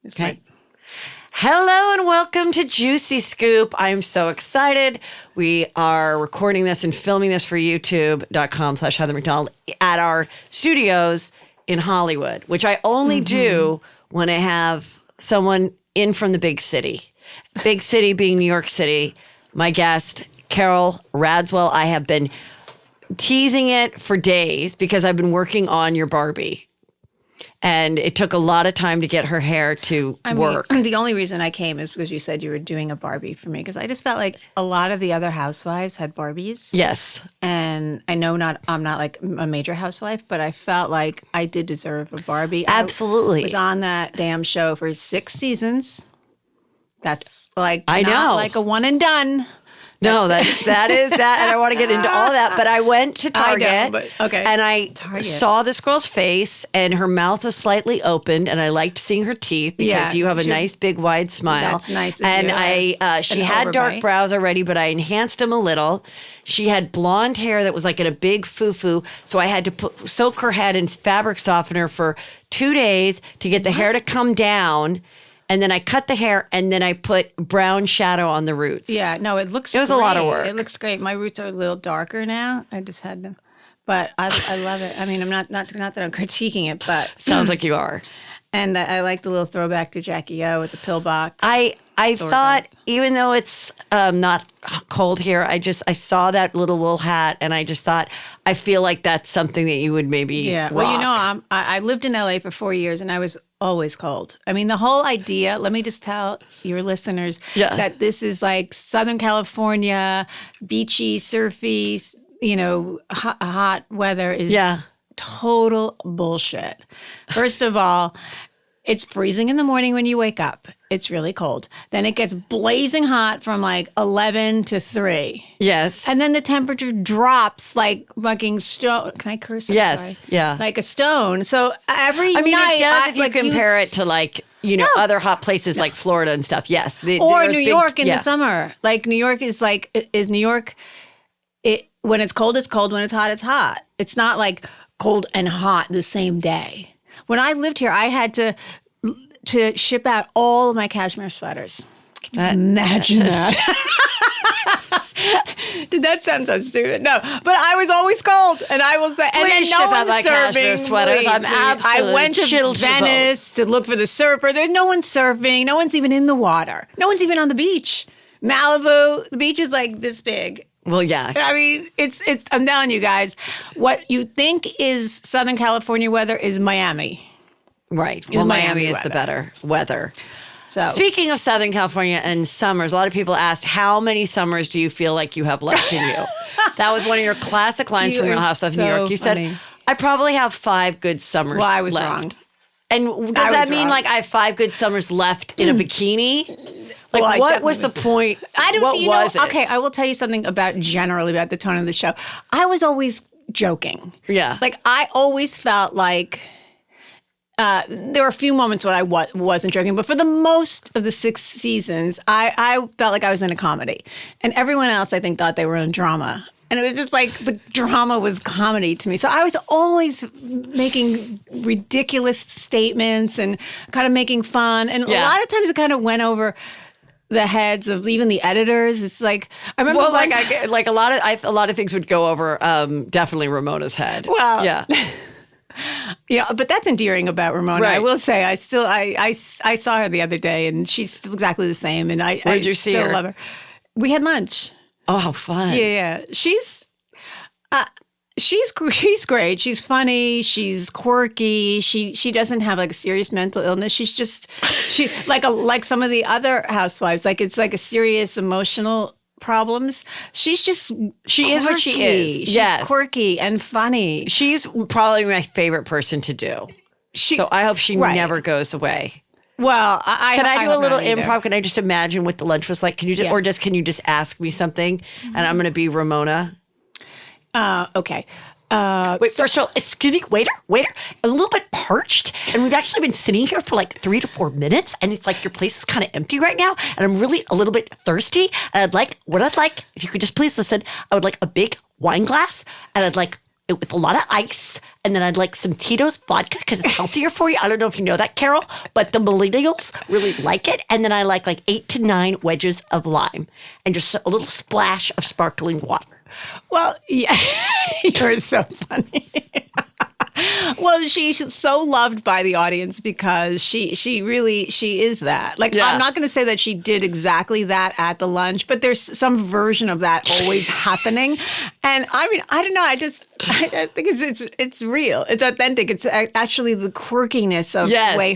Okay. Hello and welcome to Juicy Scoop. I'm so excited. We are recording this and filming this for youtube.com/Heather McDonald at our studios in Hollywood, which I only do when I have someone in from the big city. Big city being New York City. My guest, Carole Radziwill. I have been teasing it for days because I've been working on your Barbie. And it took a lot of time to get her hair to work. The only reason I came is because you said you were doing a Barbie for me, because I just felt like a lot of the other housewives had Barbies. Yes. And I know I'm not like a major housewife, but I felt like I did deserve a Barbie. Absolutely. I was on that damn show for 6 seasons. That's like I not know. like a one and done. No, that is that, and I don't want to get into all that, but I went to Target, I know, but, okay. and I Target. saw this girl's face, and her mouth was slightly opened, and I liked seeing her teeth because you have a nice, big, wide smile. That's nice of and you. She had dark brows already, but I enhanced them a little. She had blonde hair that was like in a big foo-foo, so I had to soak her head in fabric softener for 2 days to get the hair to come down. And then I cut the hair, and then I put brown shadow on the roots. Yeah, no, it looks. It was a lot of work. It looks great. My roots are a little darker now. I just had them, but I love it. I mean, I'm not that I'm critiquing it, but Sounds like you are. And I like the little throwback to Jackie O with the pill box. I thought, even though it's not cold here, I saw that little wool hat, and I just thought, I feel like that's something that you would maybe rock. Well, you know, I lived in LA for 4 years, and I was always cold. I mean, the whole idea, let me just tell your listeners that this is like Southern California, beachy, surfy, hot weather is total bullshit. First of all, it's freezing in the morning when you wake up. It's really cold. Then it gets blazing hot from like 11 to 3. Yes. And then the temperature drops like fucking stone. Can I curse? Yes. Sorry. Yeah. Like a stone. So every night. it does if you compare it to like, other hot places like Florida and stuff. Yes. Or New York in the summer. Like New York is New York, when it's cold, it's cold. When it's hot. It's not like cold and hot the same day. When I lived here, I had to ship out all of my cashmere sweaters. Can you imagine that? Did that sound so stupid? No, but I was always cold, and I will say, and then no one's serving. Sweaters. I'm absolutely. I went to Venice to look for the surfer. There's no one surfing. No one's even in the water. No one's even on the beach. Malibu, the beach is like this big. Well, yeah. I mean, it's. I'm telling you guys, what you think is Southern California weather is Miami. Right. Well, Miami is the better weather. So, speaking of Southern California and summers, a lot of people asked, how many summers do you feel like you have left in you? That was one of your classic lines from Real Housewives of New York. You said, I probably have 5 good summers left. Well, I was wrong. And does that mean like I have 5 good summers left in a bikini? Like, well, what was the point? I don't what was it? Okay, I will tell you something generally about the tone of the show. I was always joking. Yeah. Like, I always felt like there were a few moments when I wasn't joking, but for the most of the 6 seasons, I felt like I was in a comedy. And everyone else, I think, thought they were in a drama. And it was just like the drama was comedy to me. So I was always making ridiculous statements and kind of making fun. And a lot of times it kind of went over the heads of even the editors. It's like I remember. Well, like a lot of things would go over definitely Ramona's head. Well, yeah. Yeah, but that's endearing about Ramona. Right. I will say, I saw her the other day, and she's still exactly the same. And Where'd you see still her? love her. We had lunch. Oh, how fun! Yeah. She's great. She's funny. She's quirky. She doesn't have like a serious mental illness. She like some of the other housewives. Like it's like a serious emotional problems. She is what she is. She's quirky and funny. She's probably my favorite person to do. So I hope she never goes away. Well, can I do a little improv? Can I just imagine what the lunch was like? Can you can you just ask me something, and I'm going to be Ramona? Okay. Wait, first of all, excuse me, waiter, I'm a little bit parched, and we've actually been sitting here for like 3 to 4 minutes, and it's like your place is kind of empty right now, and I'm really a little bit thirsty, and I'd like, if you could just please listen, I would like a big wine glass, and I'd like with a lot of ice. And then I'd like some Tito's vodka because it's healthier for you. I don't know if you know that, Carol, but the millennials really like it. And then I like 8 to 9 wedges of lime and just a little splash of sparkling water. Well, yeah, you're so funny. Well, she's so loved by the audience because she is that. Like, Yeah. I'm not going to say that she did exactly that at the lunch, but there's some version of that always happening. And I mean, I don't know. I think it's real. It's authentic. It's actually the quirkiness of the way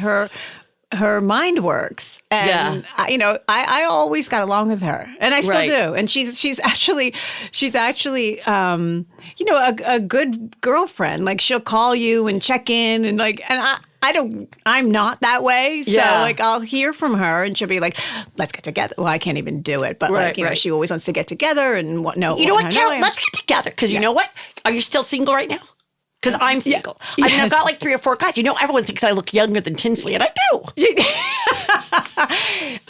her mind works. And I always got along with her, and I still do. And she's actually a good girlfriend. Like, she'll call you and check in, and I'm not that way. So I'll hear from her and she'll be like, let's get together. Well, I can't even do it, but she always wants to get together and what Carol, let's get together. Cause you know what? Are you still single right now? Because I'm single. Yeah. I mean, I've got like 3 or 4 guys. Everyone thinks I look younger than Tinsley, and I do.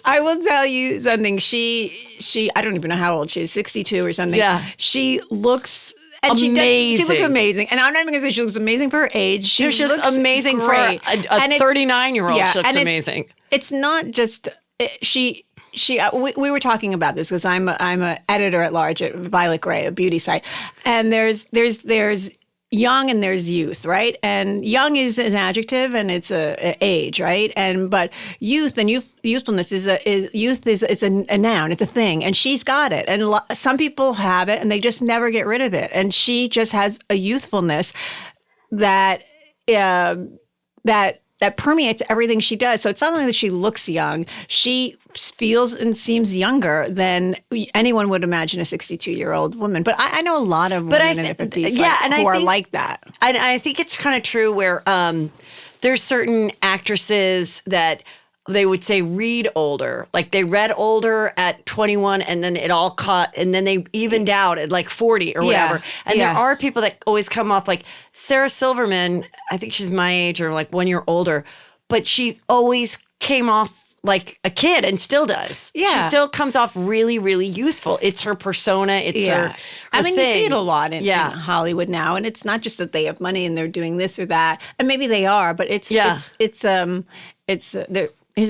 I will tell you something. She I don't even know how old she is, 62 or something. Yeah. She looks amazing. She looks amazing. And I'm not even going to say she looks amazing for her age. She looks amazing great. For a 39-year-old. She looks amazing. It's not just we were talking about this because I'm a editor at large at Violet Grey, a beauty site. And there's young and there's youth, right? And young is an adjective and it's a age, right? But youth and youthfulness is a noun. It's a thing, and she's got it. And some people have it and they just never get rid of it. And she just has a youthfulness that permeates everything she does. So it's not only that she looks young, she feels and seems younger than anyone would imagine a 62-year-old woman. But I know a lot of women in their 50s who are like that. And I think it's kind of true where there's certain actresses that they would say read older. Like they read older at 21 and then it all caught, and then they evened out at like 40 or whatever. And there are people that always come off like Sarah Silverman. I think she's my age or like 1 year older, but she always came off like a kid and still does. Yeah. She still comes off really, really youthful. It's her persona. It's her thing. You see it a lot in Hollywood now. And it's not just that they have money and they're doing this or that. And maybe they are, but there's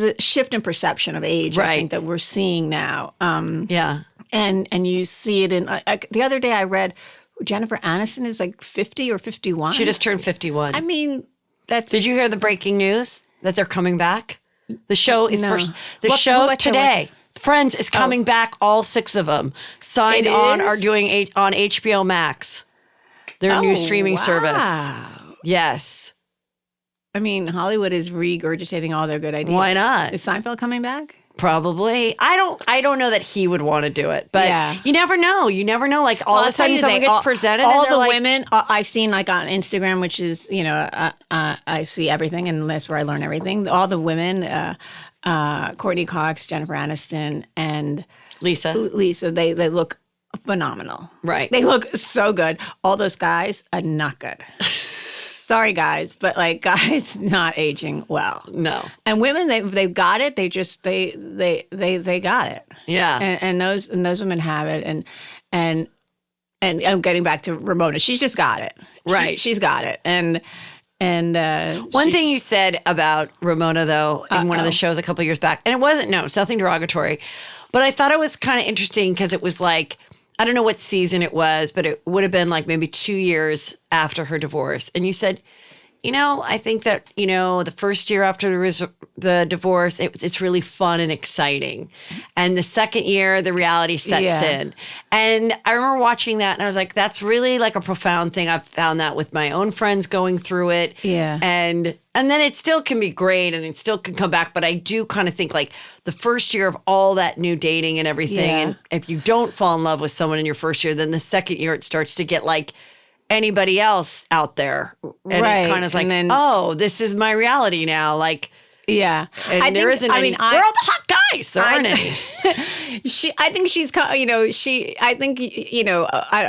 a shift in perception of age, I think, that we're seeing now. And you see it in the other day I read Jennifer Aniston is like 50 or 51. She just turned 51. I mean, Did you hear the breaking news that they're coming back? The show is show today. Friends is coming back, all 6 of them. Signed on, are doing on HBO Max. Their new streaming service. Yes. I mean, Hollywood is regurgitating all their good ideas. Why not? Is Seinfeld coming back? Probably. I don't know that he would want to do it, but you never know. You never know. Like all of a sudden someone gets presented. All the women I've seen like on Instagram, which is, I see everything and that's where I learn everything. All the women, Courtney Cox, Jennifer Aniston, and Lisa, they look phenomenal. Right. They look so good. All those guys are not good. Sorry, guys, but like guys not aging well. No. And women, they've got it. They just they got it. Yeah. And those women have it. And I'm getting back to Ramona. She's just got it. Right. She's got it. And one thing you said about Ramona though in one of the shows a couple of years back, and it's nothing derogatory, but I thought it was kind of interesting because it was like, I don't know what season it was, but it would have been like maybe 2 years after her divorce. And you said, I think that, the first year after the divorce, it's really fun and exciting. And the second year, the reality sets in. And I remember watching that and I was like, that's really like a profound thing. I've found that with my own friends going through it. Yeah. And then it still can be great and it still can come back. But I do kind of think like the first year of all that new dating and everything. And if you don't fall in love with someone in your first year, then the second year it starts to get like anybody else out there. And it kind of is like, this is my reality now. Like, yeah. And there isn't any. Where are all the hot guys? There aren't any. I think she's, I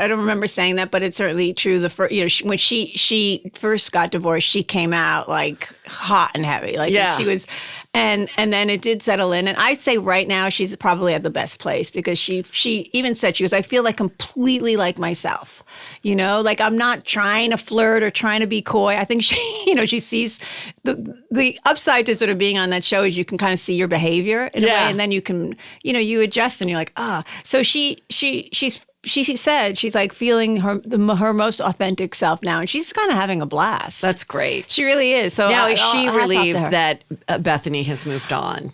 don't remember saying that, but it's certainly true. When she first got divorced, she came out like hot and heavy. Like she was, And then it did settle in. And I'd say right now she's probably at the best place because she even said, she goes, I feel like completely like myself. You know, like I'm not trying to flirt or trying to be coy. I think she, you know, she sees the upside to sort of being on that show is you can kind of see your behavior in a way, and then you can, you know, you adjust and you're like, ah. So she said she's like feeling her most authentic self now, and she's kind of having a blast. That's great. She really is. So now is she relieved that Bethenny has moved on?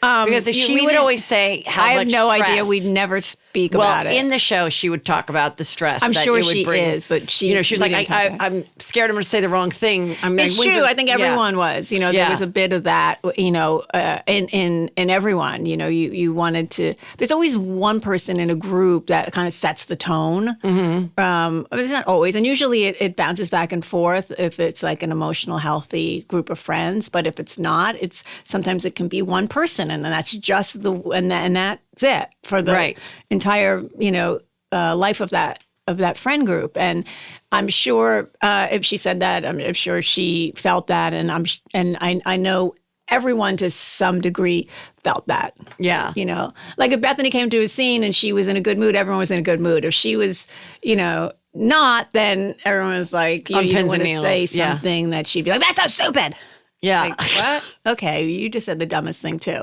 Because she would always say how much I have no stress. idea. We'd never speak about it. In the show, she would talk about the stress. I'm that sure it would she bring. is, but she, you know, she's like, I'm scared I'm going to say the wrong thing. It's true. I think everyone was. You know, there was a bit of that. You know, in everyone. You know, you wanted to. There's always one person in a group that kind of sets the tone. It's not always, and usually it bounces back and forth if it's like an emotional, healthy group of friends. But if it's not, sometimes it can be one person, and then that's just and that's it for the entire, you know, life of that friend group. And I'm sure if she said that, I'm sure she felt that, and I know everyone to some degree felt that. Yeah, you know, like if Bethenny came to a scene and she was in a good mood, everyone was in a good mood. If she was, you know, not, then everyone was like, you want to say something that she'd be like, that's so stupid. Yeah. Like, what? Okay, you just said the dumbest thing too.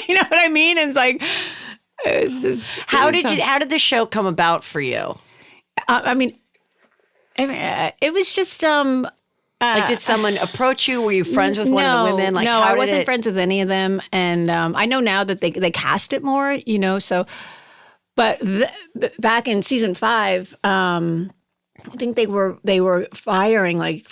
You know what I mean? And it's like, how did the show come about for you? I mean, it was just like, did someone approach you? Were you friends with one of the women? Like, no, I wasn't friends with any of them. And I know now that they cast it more, you know. So, but back in season 5, I think they were firing like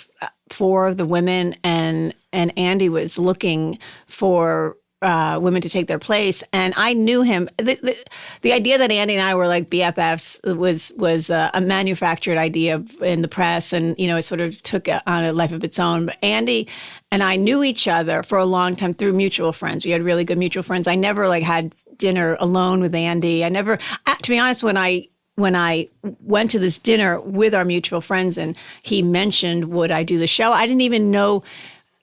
4 of the women, and Andy was looking for women to take their place. And I knew him. The idea that Andy and I were like BFFs was a manufactured idea in the press, and you know, it sort of took on a life of its own. But Andy and I knew each other for a long time through mutual friends. We had really good mutual friends. I never like had dinner alone with Andy. I never, to be honest, when I went to this dinner with our mutual friends and he mentioned, would I do the show? I didn't even know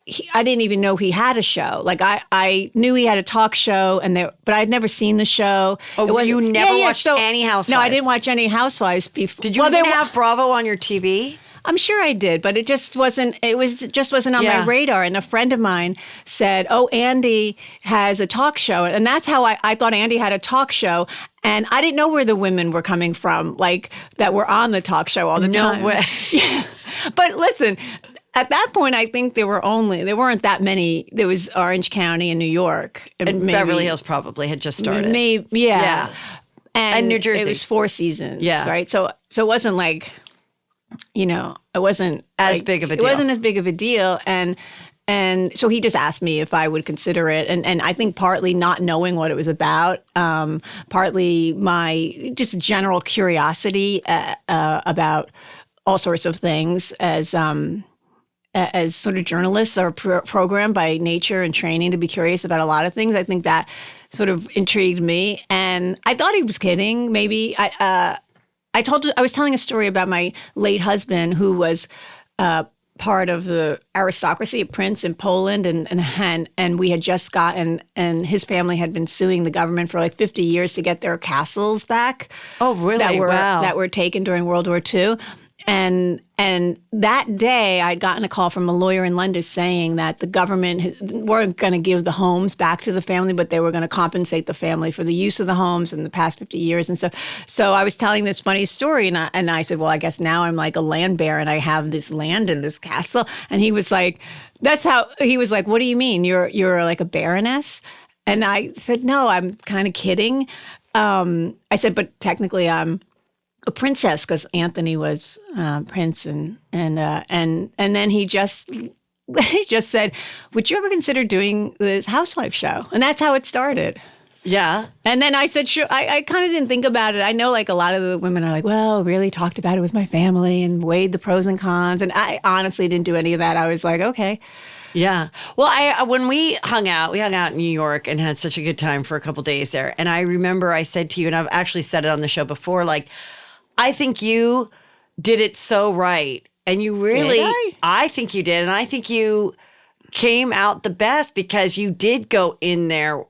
he had a show. Like I knew he had a talk show, but I'd never seen the show. Oh, you never watched any Housewives? No, I didn't watch any Housewives before. Did you even have Bravo on your TV? I'm sure I did, but it just wasn't on my radar. And a friend of mine said, oh, Andy has a talk show. And that's how I thought Andy had a talk show. And I didn't know where the women were coming from, like that were on the talk show all the time. No way. Yeah. But listen, at that point, I think there weren't that many. There was Orange County in New York. And maybe, Beverly Hills probably had just started. Maybe, yeah. And New Jersey. It was 4 seasons, right? So it wasn't like, you know, it wasn't as big of a deal. It wasn't as big of a deal. And so he just asked me if I would consider it. And I think partly not knowing what it was about, partly my just general curiosity about all sorts of things as sort of journalists are programmed by nature and training to be curious about a lot of things. I think that sort of intrigued me. And I thought he was kidding. Maybe I was telling a story about my late husband who was part of the aristocracy, a prince in Poland, and we had just gotten, and his family had been suing the government for like 50 years to get their castles back. Oh, really? That were taken during World War II. And that day, I'd gotten a call from a lawyer in London saying that the government weren't going to give the homes back to the family, but they were going to compensate the family for the use of the homes in the past 50 years and stuff. So I was telling this funny story, and I said, well, I guess now I'm like a land baron. I have this land in this castle. And he was like, what do you mean? You're like a baroness? And I said, no, I'm kind of kidding. I said, but technically I'm a princess, because Anthony was prince, and then he just said, "Would you ever consider doing this housewife show?" And that's how it started. Yeah. And then I said, sure. I kind of didn't think about it. I know like a lot of the women are like, well, really talked about it with my family and weighed the pros and cons. And I honestly didn't do any of that. I was like, okay. Yeah. Well, when we hung out in New York and had such a good time for a couple days there. And I remember I said to you, and I've actually said it on the show before, like, I think you did it so right. And you really, I think you did. And I think you came out the best because you did go in there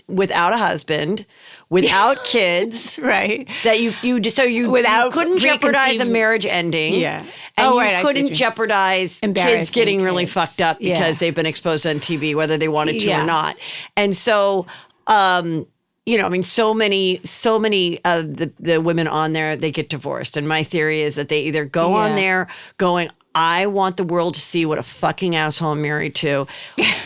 without a husband, without kids, Right. That you Without couldn't jeopardize a marriage ending, Yeah. and right, I you see couldn't what you- jeopardize kids Embarrassing getting really kids. fucked up because Yeah. they've been exposed on TV, whether they wanted to Yeah. or not, and so. I mean, so many of the women on there, they get divorced. And my theory is that they either go on Yeah. there going, I want the world to see what a fucking asshole I'm married to.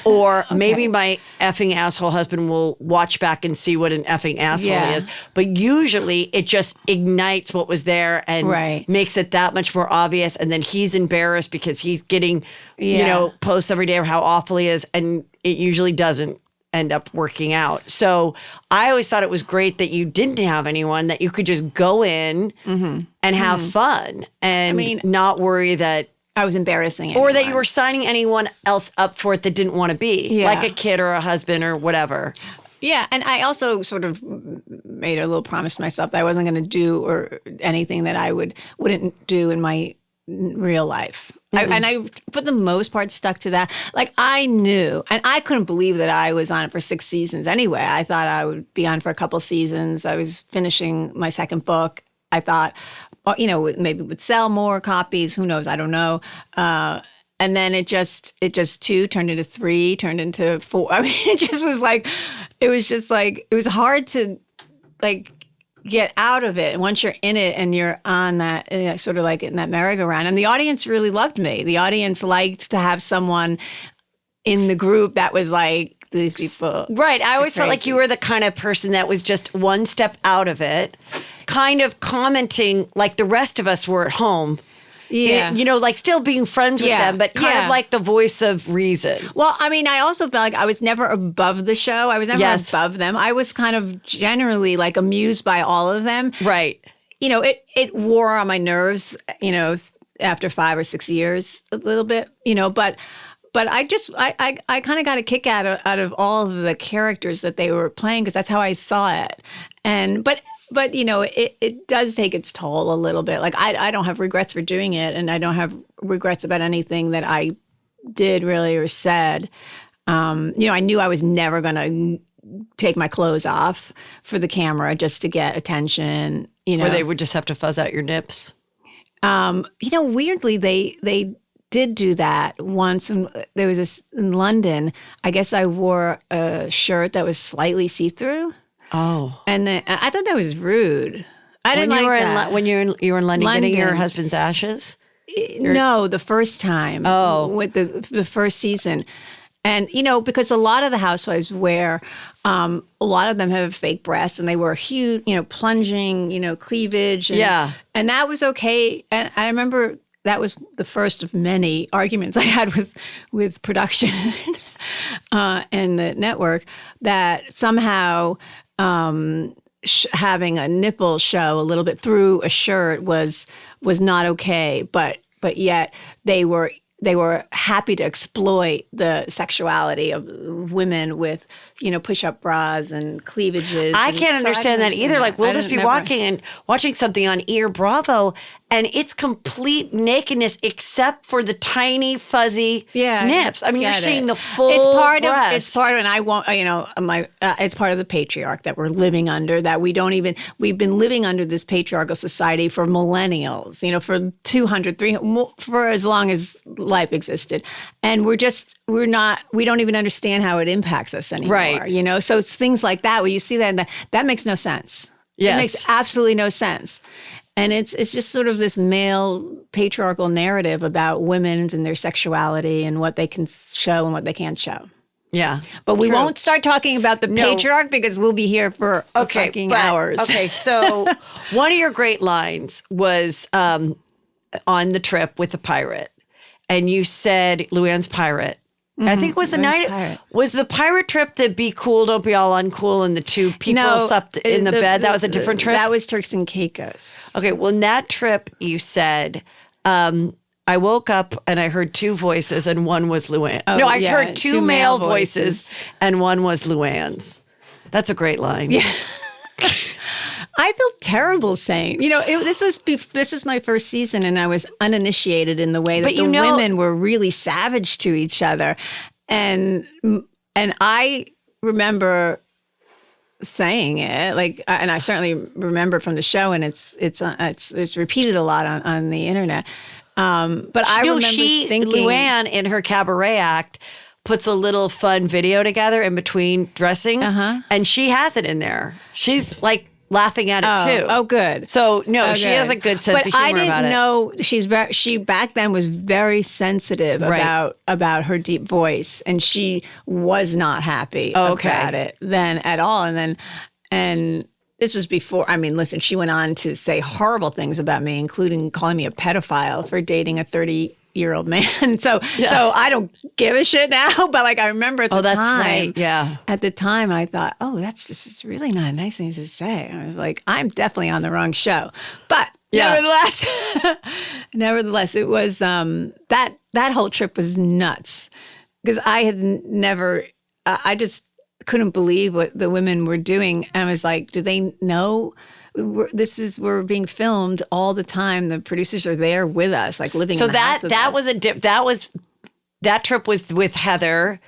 Or maybe my effing asshole husband will watch back and see what an effing asshole he Yeah. is. But usually it just ignites what was there and Right. makes it that much more obvious. And then he's embarrassed because he's getting, Yeah. posts every day of how awful he is. And it usually doesn't end up working out. So I always thought it was great that you didn't have anyone, that you could just go in and have fun and not worry that, I was embarrassing or that you anyone. were signing anyone else up for it that didn't want to be, Yeah. like a kid or a husband or whatever. Yeah, and I also sort of made a little promise to myself that I wasn't going to do or anything that I wouldn't do in my real life. And I, for the most part, stuck to that. Like, I knew, and I couldn't believe that I was on it for 6 seasons anyway. I thought I would be on for a couple seasons. I was finishing my second book. I thought, maybe it would sell more copies. Who knows? I don't know. And then it just 2 turned into 3, turned into 4. I mean, it was hard to get out of it. And once you're in it and you're on that sort of like in that merry-go-round, and the audience really loved me. The audience liked to have someone in the group that was like, these people. Right. I always felt like crazy. you were the kind of person that was just one step out of it, kind of commenting like the rest of us were at home. Yeah. Like still being friends with them, but kind of like the voice of reason. Well, I mean, I also felt like I was never above the show. I was never above them. I was kind of generally like amused by all of them. Right. It wore on my nerves, after 5 or 6 years a little bit, but I kind of got a kick out of all of the characters that they were playing, because that's how I saw it. But it does take its toll a little bit. Like, I don't have regrets for doing it, and I don't have regrets about anything that I did really or said. I knew I was never going to take my clothes off for the camera just to get attention. Or they would just have to fuzz out your nips. Weirdly, they did do that once. And there was this in London. I guess I wore a shirt that was slightly see-through. Oh. And then I thought that was rude. I didn't like that. When you were in London getting your husband's ashes? No, the first time. Oh. With the first season. And, because a lot of the housewives wear, a lot of them have fake breasts, and they wear huge, plunging, cleavage. And, And that was okay. And I remember that was the first of many arguments I had with production and the network, that somehow having a nipple show a little bit through a shirt was not okay, but yet they were happy to exploit the sexuality of women with push-up bras and cleavages. I can't understand that either. Like, we'll just be watching something on E! or Bravo, and it's complete nakedness except for the tiny fuzzy nips. I mean, you're seeing the full breast. It's part of, and I won't, it's part of the patriarch that we're living under, that we've been living under this patriarchal society for millennials, for 200, 300, for as long as life existed. And we don't even understand how it impacts us anymore. Right. So it's things like that where you see that, and that makes no sense. Yes. It makes absolutely no sense. And it's just sort of this male patriarchal narrative about women and their sexuality and what they can show and what they can't show. Yeah. But we won't start talking about the patriarch, because we'll be here for fucking hours. Okay, so one of your great lines was on the trip with the pirate. And you said Luanne's pirate. I think it was was the pirate trip the be cool, don't be all uncool, and the 2 people slept in the bed? That was a different trip? That was Turks and Caicos. Okay, well, in that trip, you said, I woke up and I heard 2 voices, and one was Luanne. I heard 2 male voices, and one was Luanne's. That's a great line. Yeah. I feel terrible saying, this was my first season, and I was uninitiated in the way that women were really savage to each other, and I remember saying it, like, and I certainly remember from the show, and it's repeated a lot on the internet. But I remember thinking, Luanne in her cabaret act puts a little fun video together in between dressings, and she has it in there. She's like laughing at it too. Oh, good. So she has a good sense of humor about it. But I didn't know she back then was very sensitive about her deep voice, and she was not happy about it then at all. And this was before. I mean, listen, she went on to say horrible things about me, including calling me a pedophile for dating a 30-year-old man. So I don't give a shit now, but like I remember at the time. Right. Yeah. At the time I thought, it's really not a nice thing to say. I was like, I'm definitely on the wrong show. But nevertheless, it was that whole trip was nuts. Because I had never I just couldn't believe what the women were doing. And I was like, do they know we're being filmed all the time? The producers are there with us, like living in the house with us. That trip was with Heather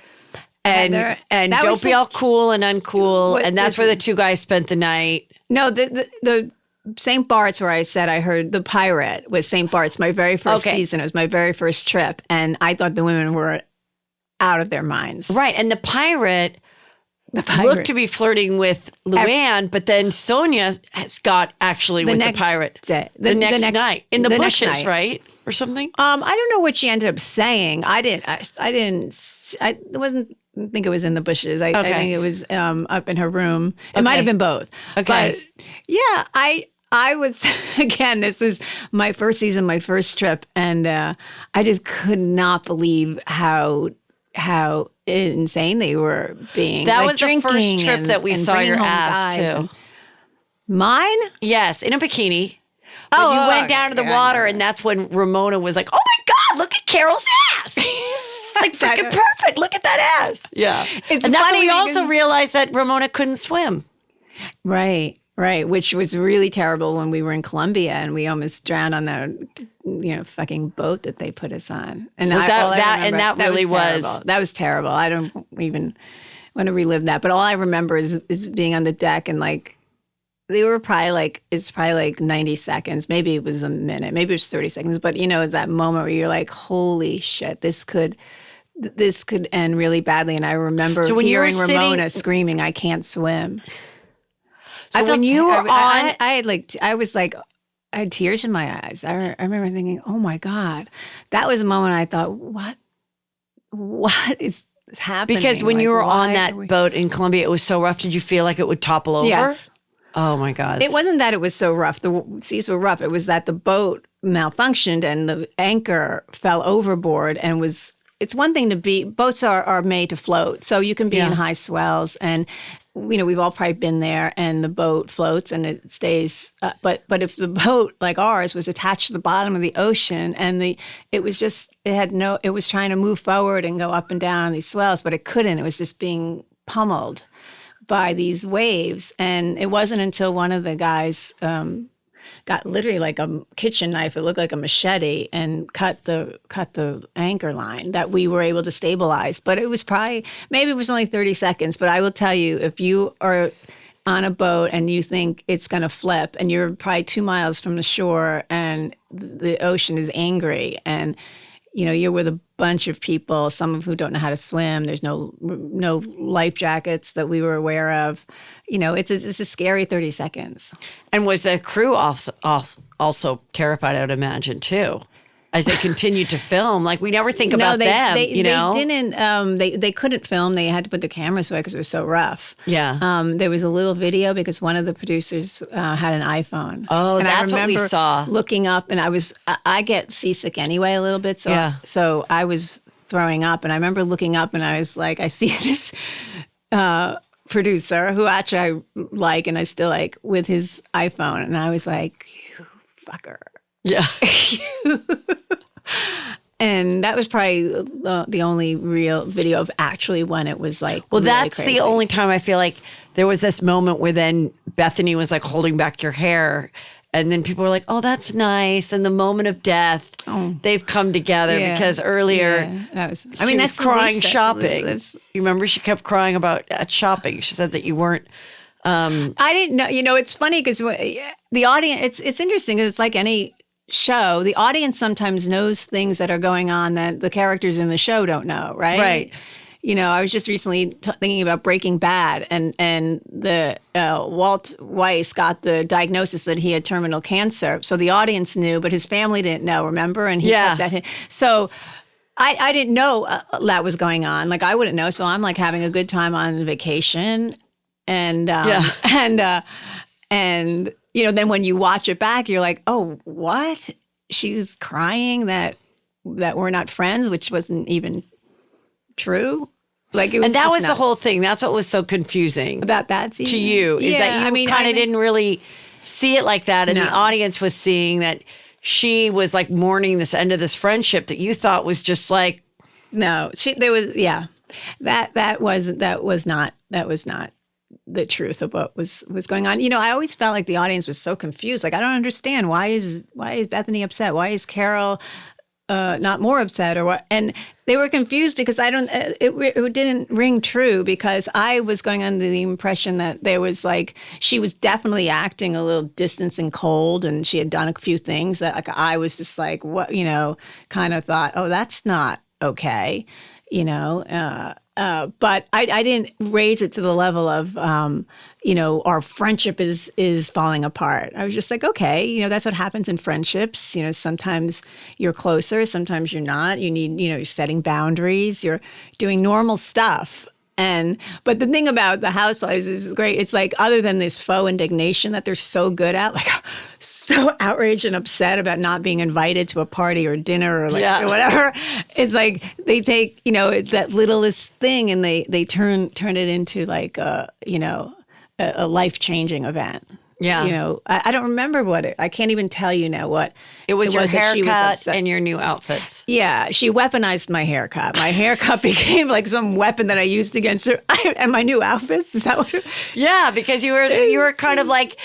and Don't Be All Cool and Uncool, and that's where the two guys spent the night. No, the St. Bart's, where I said I heard the pirate, was St. Bart's, my very first season. It was my very first trip, and I thought the women were out of their minds. Right, and the pirate looked to be flirting with Luanne, but then Sonia got actually with the pirate the next night in the bushes, right, or something. I don't know what she ended up saying. I didn't think it was in the bushes. I think it was up in her room. It might have been both. Okay, but yeah, I was again. This was my first season, my first trip, and I just could not believe how insane they were being. That was the first trip that we saw your ass too. Mine? Yes, in a bikini. You went down to the water, and that's when Ramona was like, "Oh my God, look at Carole's ass! It's like freaking perfect. Look at that ass." Yeah, and that's when we also realized that Ramona couldn't swim. Right. Which was really terrible when we were in Colombia, and we almost drowned on that, fucking boat that they put us on. And that was terrible. I don't even want to relive that. But all I remember is being on the deck, and like they were it's probably like 90 seconds. Maybe it was a minute. Maybe it was 30 seconds. But that moment where you're like, holy shit, this could end really badly. And I remember hearing Ramona screaming, "I can't swim." So when you were I had tears in my eyes. I remember thinking, oh my God. That was a moment I thought, what is happening? Because when you were on that boat in Colombia, it was so rough. Did you feel like it would topple over? Yes. Oh my God. It wasn't that it was so rough. The seas were rough. It was that the boat malfunctioned and the anchor fell overboard and it's one thing to be, boats are made to float. So you can be in high swells, and we've all probably been there, and the boat floats and it stays. But if the boat like ours was attached to the bottom of the ocean, and it was trying to move forward and go up and down on these swells, but it couldn't. It was just being pummeled by these waves. And it wasn't until one of the guys got literally like a kitchen knife, it looked like a machete, and cut the anchor line that we were able to stabilize. But it was maybe it was only 30 seconds. But I will tell you, if you are on a boat and you think it's going to flip, and you're probably 2 miles from the shore, and the ocean is angry, and you're with a bunch of people, some of who don't know how to swim. There's no life jackets that we were aware of. It's a scary 30 seconds. And was the crew also terrified, I would imagine, too, as they continued to film? Like, we never think about them, They didn't, they couldn't film. They had to put the cameras away because it was so rough. Yeah. There was a little video because one of the producers had an iPhone. Oh, and that's what we saw. Looking up, and I get seasick anyway a little bit. So I was throwing up, and I remember looking up, and I was like, I see this producer who actually I like, and I still like, with his iPhone, and I was like, you fucker. Yeah. And that was probably the only real video of actually when it was like, well, really that's crazy. The only time I feel like there was this moment where then Bethenny was like holding back your hair. And then people were like, oh, that's nice. And the moment of death, they've come together because earlier she was crying shopping. You remember she kept crying about shopping. She said that you weren't. I didn't know. You know, it's funny because the audience, it's interesting because it's like any show. The audience sometimes knows things that are going on that the characters in the show don't know, right? Right. You know, I was just recently thinking about Breaking Bad, and the Walt Weiss got the diagnosis that he had terminal cancer. So the audience knew, but his family didn't know. Remember? And he kept that. So I didn't know that was going on. Like I wouldn't know. So I'm like having a good time on vacation, and you know, then when you watch it back, you're like, oh, what? She's crying that we're not friends, which wasn't even true. Like it was, and that was the whole thing. That's what was so confusing about that season to you is that you kind of didn't really see it like that, and the audience was seeing that she was like mourning this end of this friendship that you thought was just like that was not the truth of what was going on. You know, I always felt like the audience was so confused. Like I don't understand why is Bethenny upset? Why is Carole not more upset or what? And they were confused because it didn't ring true because I was going under the impression that there was like, she was definitely acting a little distant and cold, and she had done a few things that like, I was just like, what, you know, kind of thought, oh, that's not okay, you know, but I didn't raise it to the level of, you know, our friendship is falling apart. I was just like, okay, you know, that's what happens in friendships. You know, sometimes you're closer, sometimes you're not. You need, you know, you're setting boundaries, you're doing normal stuff. But the thing about the Housewives is great. It's like, other than this faux indignation that they're so good at, like so outraged and upset about not being invited to a party or dinner or like or whatever. It's like they take, you know, that littlest thing and they turn it into like you know, a life-changing event. Yeah. You know, I don't remember I can't even tell you now what. It was your haircut and your new outfits. Yeah, she weaponized my haircut. My haircut became like some weapon that I used against her. And my new outfits, is that what? Yeah, because you were kind of like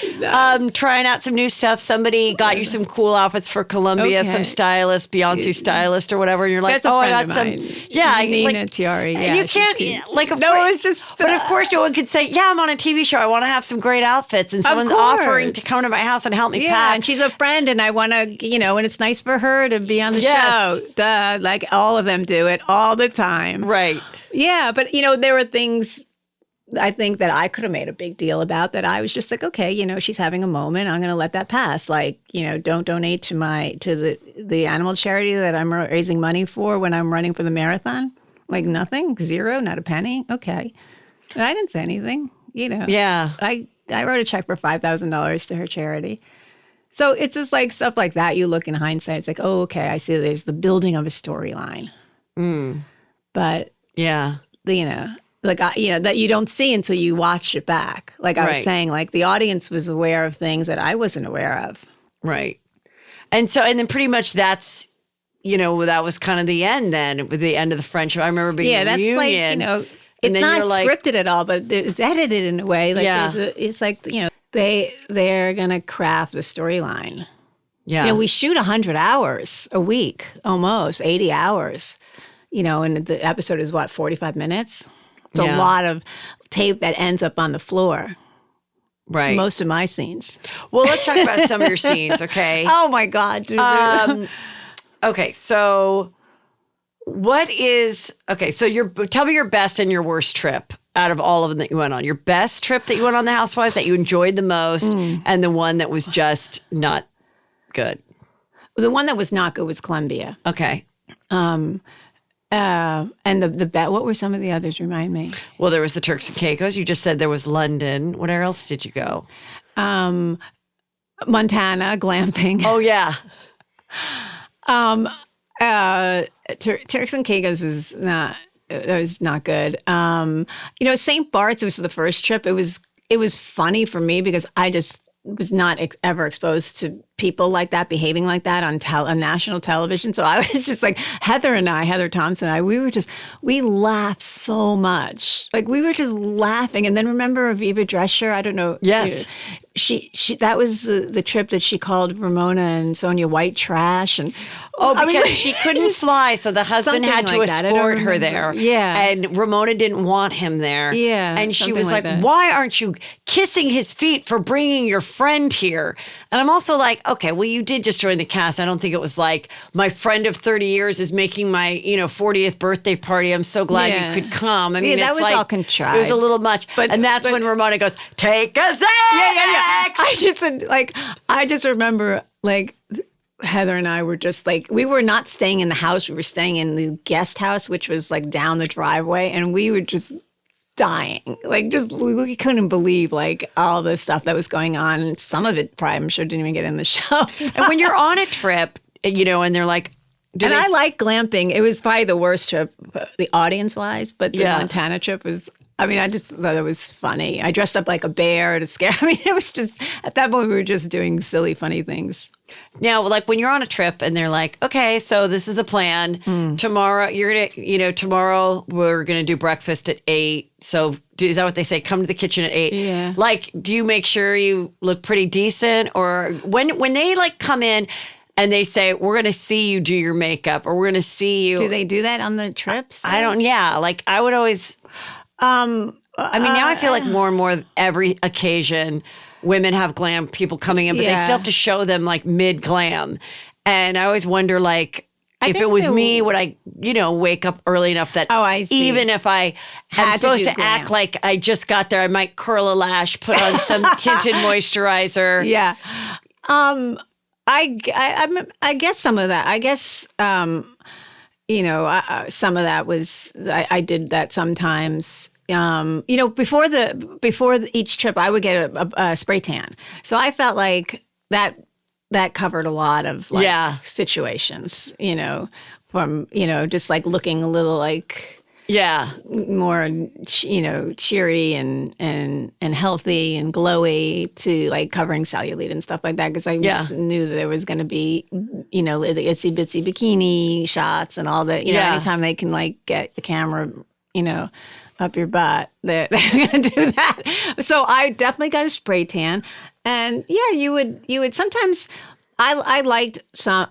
trying out some new stuff. Somebody got you some cool outfits for Columbia, some stylist, Beyonce stylist or whatever. And you're like, that's a friend of mine. Nina like, Tiari. Yeah, and you can't like. No, it was just. But of course, no one could say, "Yeah, I'm on a TV show. I want to have some great outfits," and someone's offering to come to my house and help me pack. Yeah, and she's a friend, and I want to. You know, and it's nice for her to be on the show. Duh, like all of them do it all the time. Right. Yeah, but you know, there were things I think that I could have made a big deal about that I was just like, okay, you know, she's having a moment. I'm going to let that pass. Like, you know, don't donate to the animal charity that I'm raising money for when I'm running for the marathon. Like nothing, zero, not a penny. Okay. And I didn't say anything, you know. Yeah. I wrote a check for $5,000 to her charity. So it's just like stuff like that. You look in hindsight, it's like, oh, okay, I see there's the building of a storyline. But yeah, you know, like, you know, that you don't see until you watch it back. Like I was saying, like the audience was aware of things that I wasn't aware of. Right. And then pretty much that's, you know, that was kind of the end then, with the end of the friendship. I remember being that's reunion, like, you know, it's not scripted at all, but it's edited in a way. Like it's like, you know, they're going to craft the storyline. Yeah. You know, we shoot 100 hours a week, almost 80 hours, you know, and the episode is what, 45 minutes? It's a lot of tape that ends up on the floor. Right. Most of my scenes. Well, let's talk about some of your scenes, okay? Oh my God. Okay. So tell me your best and your worst trip out of all of them that you went on. Your best trip that you went on the Housewives that you enjoyed the most, and the one that was just not good. The one that was not good was Columbia. Okay. And what were some of the others? Remind me. Well, there was the Turks and Caicos. You just said there was London. Where else did you go? Montana, glamping. Oh yeah. Turks and Caicos is not. It was not good. You know, St. Bart's was the first trip. It was funny for me because I just was not ever exposed to people like that, behaving like that on national television. So I was just like, Heather Thompson and I, we laughed so much. Like we were just laughing. And then remember Aviva Drescher? I don't know. Yes. She that was the trip that she called Ramona and Sonia white trash. And because she couldn't fly. So the husband had to escort her there. Yeah. And Ramona didn't want him there. Yeah. And she was like, why aren't you kissing his feet for bringing your friend here? And I'm also like, okay, well, you did just join the cast. I don't think it was like my friend of 30 years is making my, 40th birthday party. I'm so glad you could come. I mean, that it's was like, all contrived. It was a little much. And that's when Ramona goes, take a Xanax. Yeah. I just remember like Heather and I were just like, we were not staying in the house. We were staying in the guest house, which was like down the driveway. And we were just dying. Like just, we couldn't believe like all the stuff that was going on. And some of it probably, I'm sure, didn't even get in the show. And when you're on a trip, and they're like, I like glamping. It was probably the worst trip, the audience wise, but the Montana trip was, I just thought it was funny. I dressed up like a bear to scare. It was just, at that point, we were just doing silly, funny things. Now, like when you're on a trip and they're like, okay, so this is the plan. Tomorrow, you're going to, tomorrow we're going to do breakfast at 8. So is that what they say? Come to the kitchen at 8. Yeah. Like, do you make sure you look pretty decent? Or when they like come in and they say, we're going to see you do your makeup or we're going to see you. Do they do that on the trips? Like I would always. Now I feel like more and more every occasion women have glam people coming in, but they still have to show them like mid glam. And I always wonder like, if it was me, would I, wake up early enough that even if I am supposed to act like I just got there, I might curl a lash, put on some tinted moisturizer. Yeah. I guess some of that. I guess some of that was I did that sometimes. Before each trip, I would get a spray tan. So I felt like that covered a lot of situations. From just like looking a little like more cheery and healthy and glowy to like covering cellulite and stuff like that, because I just knew that there was going to be the itsy bitsy bikini shots and all that. Anytime they can like get the camera up your butt, they're going to do that. So I definitely got a spray tan, and you would sometimes. I liked some,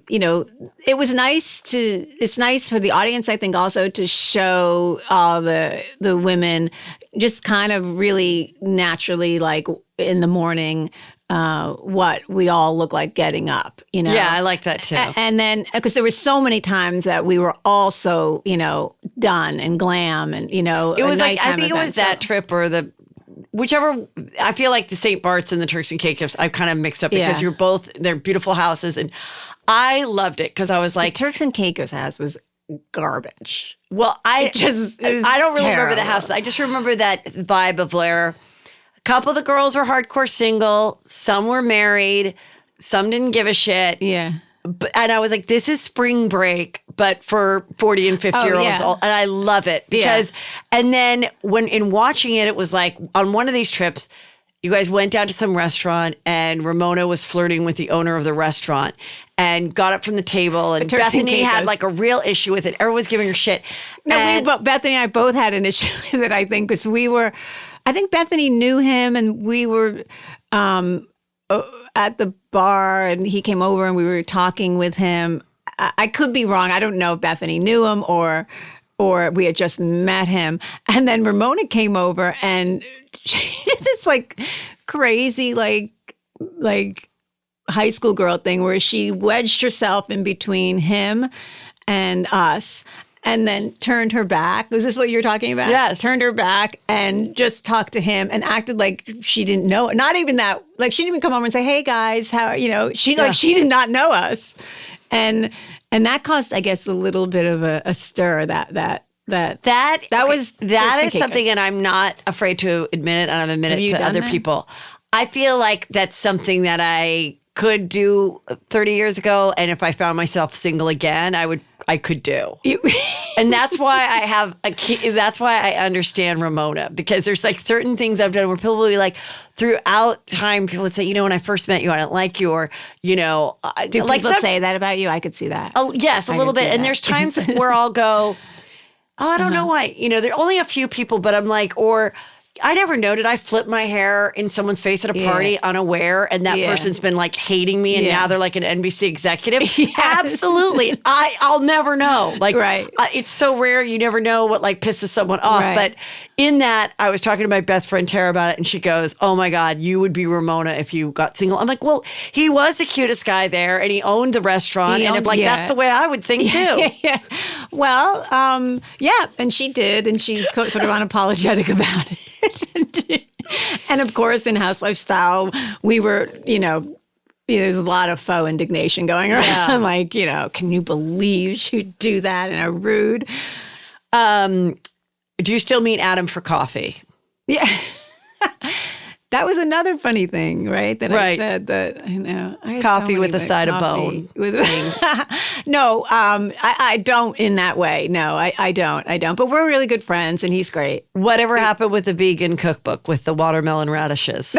it was nice it's nice for the audience, I think, also to show all the women just kind of really naturally, like in the morning, what we all look like getting up, Yeah, I like that too. And then, because there were so many times that we were also, done and glam and, it was like, I think it was that trip or whichever. I feel like the St. Bart's and the Turks and Caicos, I've kind of mixed up because they're beautiful houses. And I loved it because I was like. The Turks and Caicos house was garbage. Well, I don't really remember the house. I just remember that vibe of where a couple of the girls were hardcore single, some were married, some didn't give a shit. Yeah. And I was like, this is spring break, but for 40 and 50-year-olds. And I love it because, and then in watching it, it was like on one of these trips, you guys went down to some restaurant and Ramona was flirting with the owner of the restaurant and got up from the table, and Bethenny had like a real issue with it. Everyone was giving her shit. No, Bethenny and I both had an issue that I think because I think Bethenny knew him and we were, at the bar and he came over and we were talking with him. I could be wrong. I don't know if Bethenny knew him or we had just met him. And then Ramona came over and she did this like crazy, like high school girl thing where she wedged herself in between him and us. And then turned her back. Was this what you're talking about? Yes. Turned her back and just talked to him and acted like she didn't know. Not even that. Like she didn't even come over and say, "Hey guys, how?" She she did not know us, and that caused, I guess, a little bit of a stir. That is something, and I'm not afraid to admit it, and I've admitted it to other people. I feel like that's something that I could do 30 years ago, and if I found myself single again, I I could do. And that's why I have that's why I understand Ramona, because there's like certain things I've done where people will be like, throughout time, people would say, you know, when I first met you, I didn't like you, or, you know. Do like people say that about you? I could see that. Oh, yes, a little bit. And there's times where I'll go, oh, I don't know why. You know, there are only a few people, but I'm like, or I never know. Did I flip my hair in someone's face at a party unaware, and that person's been like hating me, and now they're like an NBC executive? Yes. Absolutely. I'll never know. Like, it's so rare. You never know what like pisses someone off. Right. But in that, I was talking to my best friend Tara about it, and she goes, "Oh my God, you would be Ramona if you got single." I'm like, well, he was the cutest guy there, and he owned the restaurant, and I'm like, that's the way I would think too. Well, and she did, and she's sort of unapologetic about it. And of course, in Housewives style, we were, you know, there's a lot of faux indignation going around. Yeah. Like, you know, can you believe she'd do that and are rude? Do you still meet Adam for coffee? Yeah. That was another funny thing, right? That I said that, I know. Coffee with a side of bone. No, I don't in that way. No, I don't. But we're really good friends, and he's great. Whatever happened with the vegan cookbook with the watermelon radishes?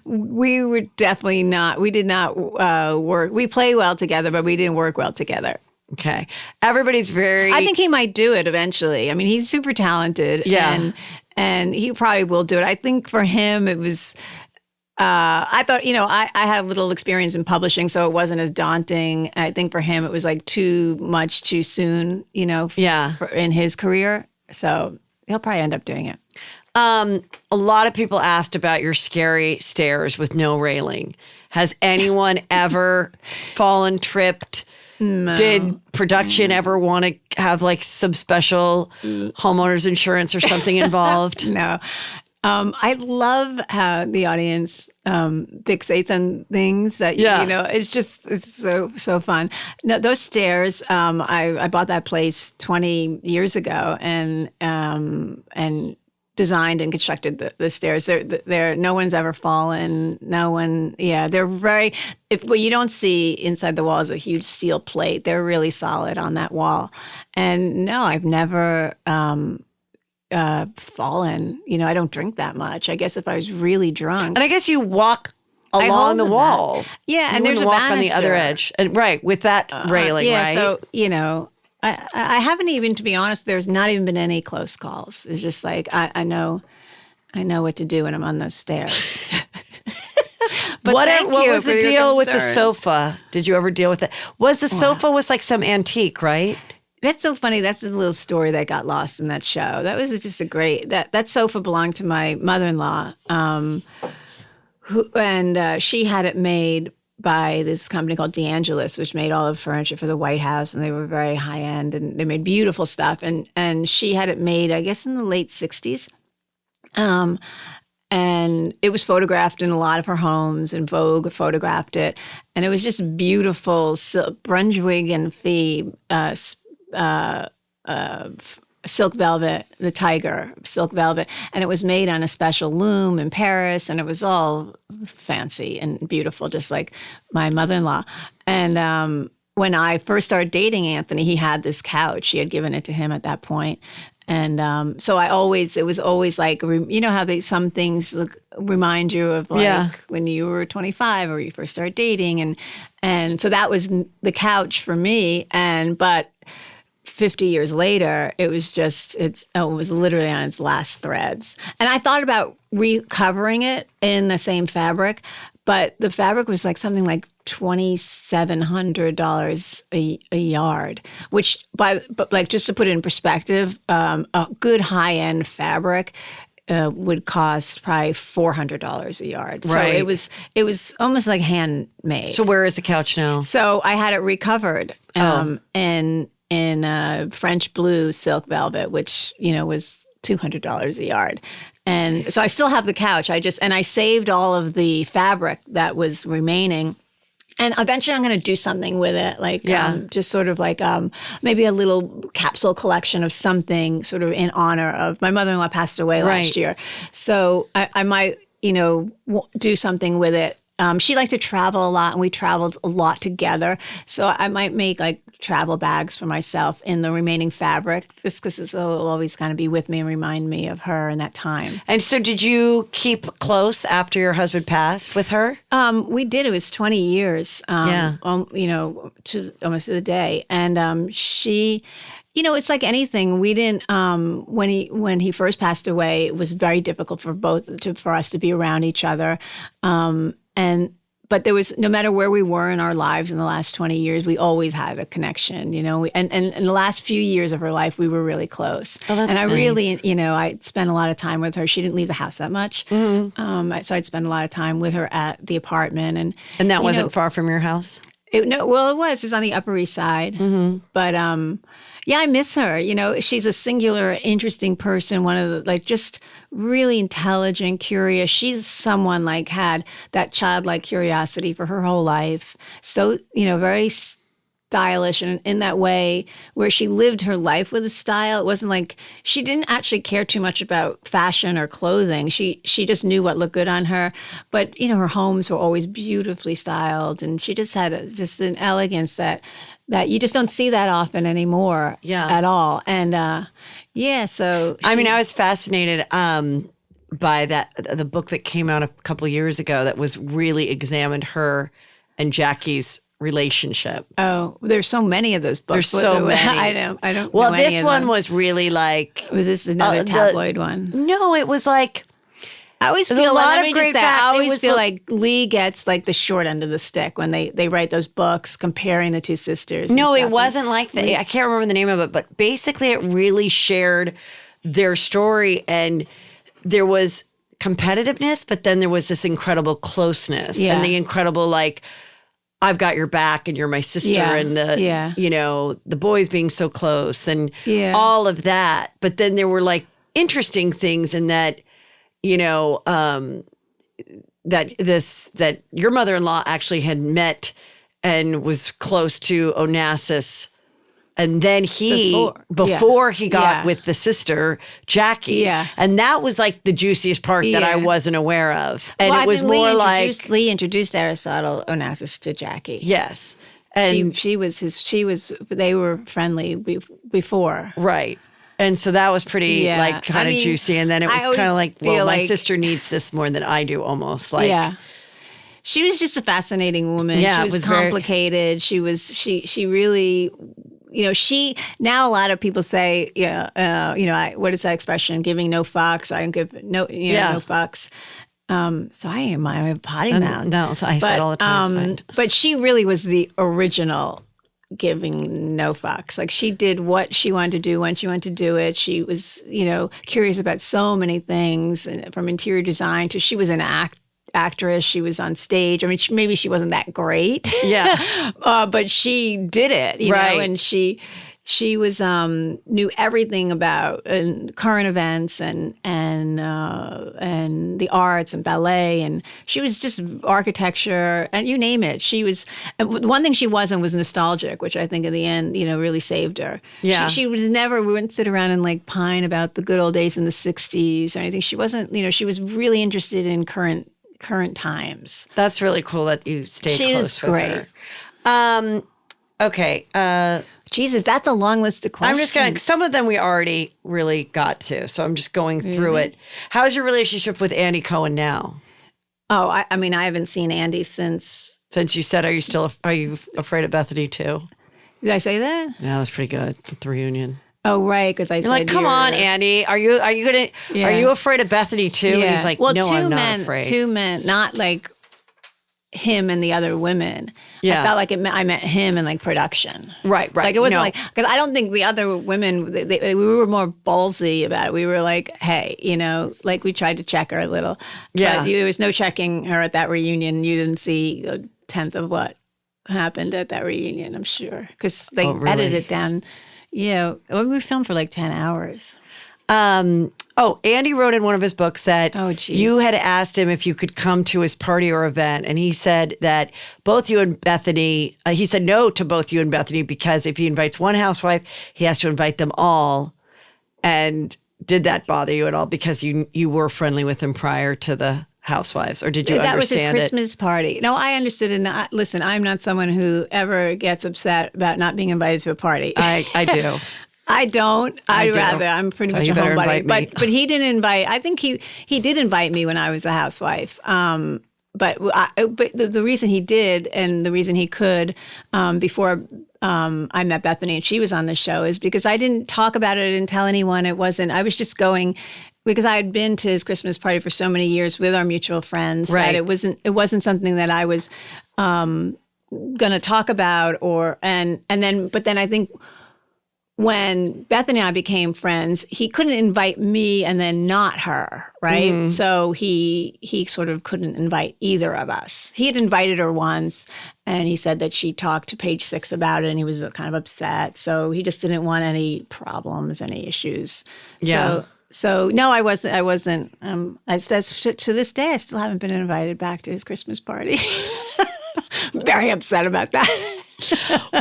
We were definitely not. We did not work. We play well together, but we didn't work well together. Okay. Everybody's very... I think he might do it eventually. I mean, he's super talented. Yeah. And he probably will do it. I think for him, it was... I thought, you know, I had a little experience in publishing, so it wasn't as daunting. I think for him, it was like too much too soon, you know, in his career. So he'll probably end up doing it. A lot of people asked about your scary stairs with no railing. Has anyone ever fallen, tripped? No. Did production ever want to have like some special homeowners insurance or something involved? No. I love how the audience fixates on things that, you know, it's so fun. No, those stairs, I bought that place 20 years ago and designed and constructed the stairs. They're no one's ever fallen. No one, they're very, what you don't see inside the wall is a huge steel plate. They're really solid on that wall. And no, I've never fallen. You know, I don't drink that much. I guess if I was really drunk. And I guess you walk along the wall. Yeah, and there's a walk banister on the other edge. And with that railing, right? So, you know, I haven't even, to be honest, there's not even been any close calls. It's just like, I know what to do when I'm on those stairs. But what was the deal with the sofa? Did you ever deal with it? Was the sofa was like some antique, right? That's so funny. That's a little story that got lost in that show. That was just a great, that sofa belonged to my mother-in-law, and she had it made by this company called DeAngelis, which made all of furniture for the White House, and they were very high end, and they made beautiful stuff. And she had it made, I guess, in the late 60s. And it was photographed in a lot of her homes, and Vogue photographed it. And it was just beautiful Brunswick and Fee silk velvet, the tiger silk velvet, and it was made on a special loom in Paris, and it was all fancy and beautiful, just like my mother-in-law. And when I first started dating Anthony, he had this couch. She had given it to him at that point. And so it was always like, you know how some things remind you of like when you were 25 or you first started dating. And so that was the couch for me. But 50 years later, it was literally on its last threads. And I thought about recovering it in the same fabric, but the fabric was like something like $2,700 a yard, which but like, just to put it in perspective, a good high-end fabric would cost probably $400 a yard. Right. So it was almost like handmade. So where is the couch now? So I had it recovered in French blue silk velvet, which, you know, was $200 a yard. And so I still have the couch. I saved all of the fabric that was remaining. And eventually I'm going to do something with it, like just sort of like maybe a little capsule collection of something sort of in honor of my mother-in-law passed away last year. So I might, you know, do something with it. She liked to travel a lot, and we traveled a lot together. So I might make like travel bags for myself in the remaining fabric, just because it'll always kind of be with me and remind me of her and that time. And so did you keep close after your husband passed with her? We did. It was 20 years, you know, to almost to the day. And she, you know, it's like anything. We didn't, when he first passed away, it was very difficult for us to be around each other. But there was, no matter where we were in our lives in the last 20 years, we always had a connection, you know. And in the last few years of her life, we were really close. Oh, that's and I nice. really, you know, I spent a lot of time with her. She didn't leave the house that much. Mm-hmm. So I'd spend a lot of time with her at the apartment. And that wasn't far from your house? It was. It's on the Upper East Side. Mm-hmm. But yeah, I miss her. You know, she's a singular, interesting person. One of the, like, just really intelligent, curious. She's someone like had that childlike curiosity for her whole life. So, you know, very stylish, and in that way where she lived her life with a style. It wasn't like she didn't actually care too much about fashion or clothing. She just knew what looked good on her. But, you know, her homes were always beautifully styled, and she just had just an elegance that you just don't see that often anymore at all. And so I mean, I was fascinated by the book that came out a couple of years ago that was really examined her and Jackie's relationship. Oh, there's so many of those books. There's so many. I don't Well, know any this of one them. was really like... Was this another tabloid one? No, it was like... I always There's a feel lot like, of let me great just say, facts. I It always was feel the- like Lee gets like the short end of the stick when they write those books comparing the two sisters. No, and it stuff. wasn't like that. I can't remember the name of it, but basically it really shared their story, and there was competitiveness, but then there was this incredible closeness and the incredible, like, I've got your back and you're my sister, and the, you know, the boys being so close and all of that. But then there were like interesting things in that, you know, that your mother-in-law actually had met and was close to Onassis. And then before he got with the sister, Jackie. Yeah. And that was like the juiciest part that I wasn't aware of. And Well, it was more like... Lee introduced Aristotle Onassis to Jackie. Yes. And they were friendly before. right. And so that was pretty like kind of juicy. And then it was kind of like, well, my sister needs this more than I do, almost like. She was just a fascinating woman. Yeah, she it was was very- complicated. She really, you know, now a lot of people say, you know, what is that expression? Giving no fucks. I don't give no fucks. So I am my potty mouth. No, I said all the time. It's fine. But she really was the original giving no fucks. Like, she did what she wanted to do when she wanted to do it. She was, you know, curious about so many things, and from interior design to, she was an actress. She was on stage. I mean, maybe she wasn't that great. Yeah. But she did it, you know, and she was knew everything about current events and the arts and ballet, and she was just architecture and you name it. She was, one thing she wasn't was nostalgic, which I think in the end, you know, really saved her. Yeah. She was never, we wouldn't sit around and like pine about the good old days in the 60s or anything. She wasn't, you know, she was really interested in current times. That's really cool that you stayed She close is with great. her. Okay. Jesus, that's a long list of questions. I'm just going to, some of them we already really got to, so I'm just going through it. How's your relationship with Andy Cohen now? Oh, I mean, I haven't seen Andy since You said, are you afraid of Bethenny too? Did I say that? Yeah, that's pretty good at the reunion. Oh, right, because I said Like, come on, Andy, are you afraid of Bethenny too? And he's like, well, no, I'm not men, afraid. Two men, not like him and the other women. Yeah. I felt like I meant him and like production. Right. Like, it wasn't like, because I don't think the other women, we were more ballsy about it. We were like, hey, you know, like we tried to check her a little. Yeah. But there was no checking her at that reunion. You didn't see a tenth of what happened at that reunion, I'm sure. Because they edited it down. Yeah. We filmed for like 10 hours. Andy wrote in one of his books that you had asked him if you could come to his party or event. And he said that both you and Bethenny, he said no to both you and Bethenny because if he invites one housewife, he has to invite them all. And did that bother you at all? Because you were friendly with him prior to the Housewives, or did you That was his understand it? Christmas party. No, I understood it. Listen, I'm not someone who ever gets upset about not being invited to a party. I do. I don't. I'd rather. I'm pretty much a homebody. But he didn't invite. I think he did invite me when I was a housewife. But the reason he did and the reason he could before I met Bethenny and she was on the show is because I didn't talk about it. I didn't tell anyone. It wasn't. I was just going because I had been to his Christmas party for so many years with our mutual friends. Right. That it wasn't something that I was going to talk about but then I think. When Bethenny and I became friends, he couldn't invite me and then not her, right? Mm. So he sort of couldn't invite either of us. He had invited her once, and he said that she talked to Page Six about it, and he was kind of upset. So he just didn't want any problems, any issues. Yeah. So no, I wasn't. To this day, I still haven't been invited back to his Christmas party. Very upset about that.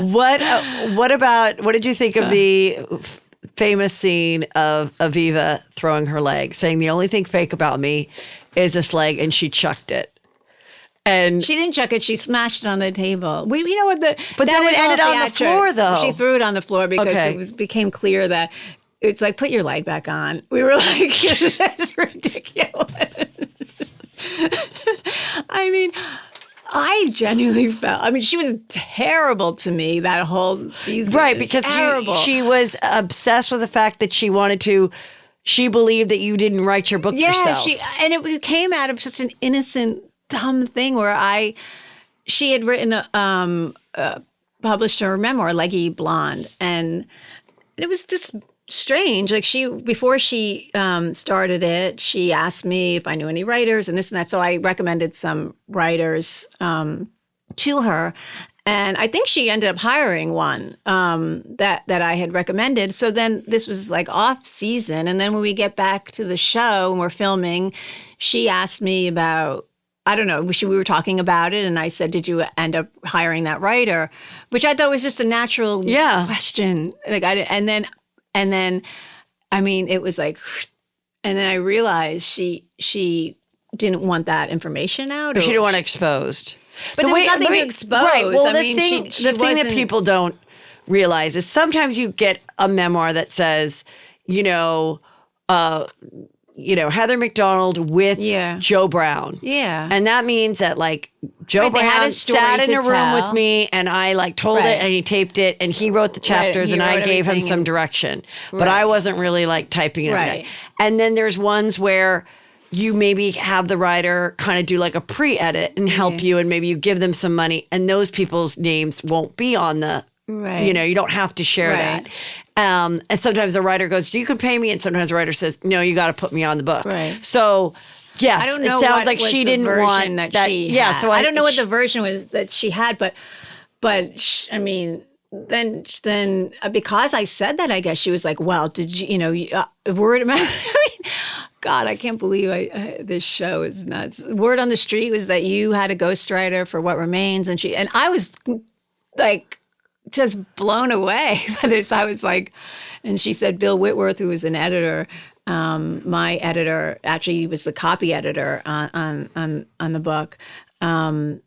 What did you think of the famous scene of Aviva throwing her leg, saying the only thing fake about me is this leg, and she chucked it? And she didn't chuck it; she smashed it on the table. But then it ended on the floor, though. She threw it on the floor because it became clear that it's like, put your leg back on. We were like, that's ridiculous. I mean. I genuinely felt, she was terrible to me that whole season. Right, because she was obsessed with the fact that she believed that you didn't write your book yourself. And it came out of just an innocent, dumb thing where she had written, published her memoir, Leggy Blonde, and it was just strange. Like before she started it, she asked me if I knew any writers and this and that. So I recommended some writers to her. And I think she ended up hiring one that I had recommended. So then this was like off season. And then when we get back to the show and we're filming, she asked me about, I don't know, we were talking about it. And I said, did you end up hiring that writer? Which I thought was just a natural question. Like And then, it was like, and then I realized she didn't want that information out. She didn't want it exposed. But there was nothing to expose. Right. Well, the thing that people don't realize is sometimes you get a memoir that says, Heather McDonald with Joe Brown. Yeah. And that means that Joe Brown sat in a room with me and I told it and he taped it and he wrote the chapters and I gave him some direction. But I wasn't really typing it every day. And then there's ones where you maybe have the writer kind of do a pre-edit and help you and maybe you give them some money and those people's names won't be on the you don't have to share that. And sometimes the writer goes, you can pay me. And sometimes the writer says, no, you got to put me on the book. Right. So, yes, I don't know it sounds like she didn't want that. Yeah. So I don't know what the version was that she had, but then because I said that, I guess she was like, well, did you, word of mouth? God, I can't believe this show is nuts. Word on the street was that you had a ghostwriter for What Remains. And I was just blown away by this. I was like, and she said Bill Whitworth, who was an editor, my editor, actually was the copy editor on the book, had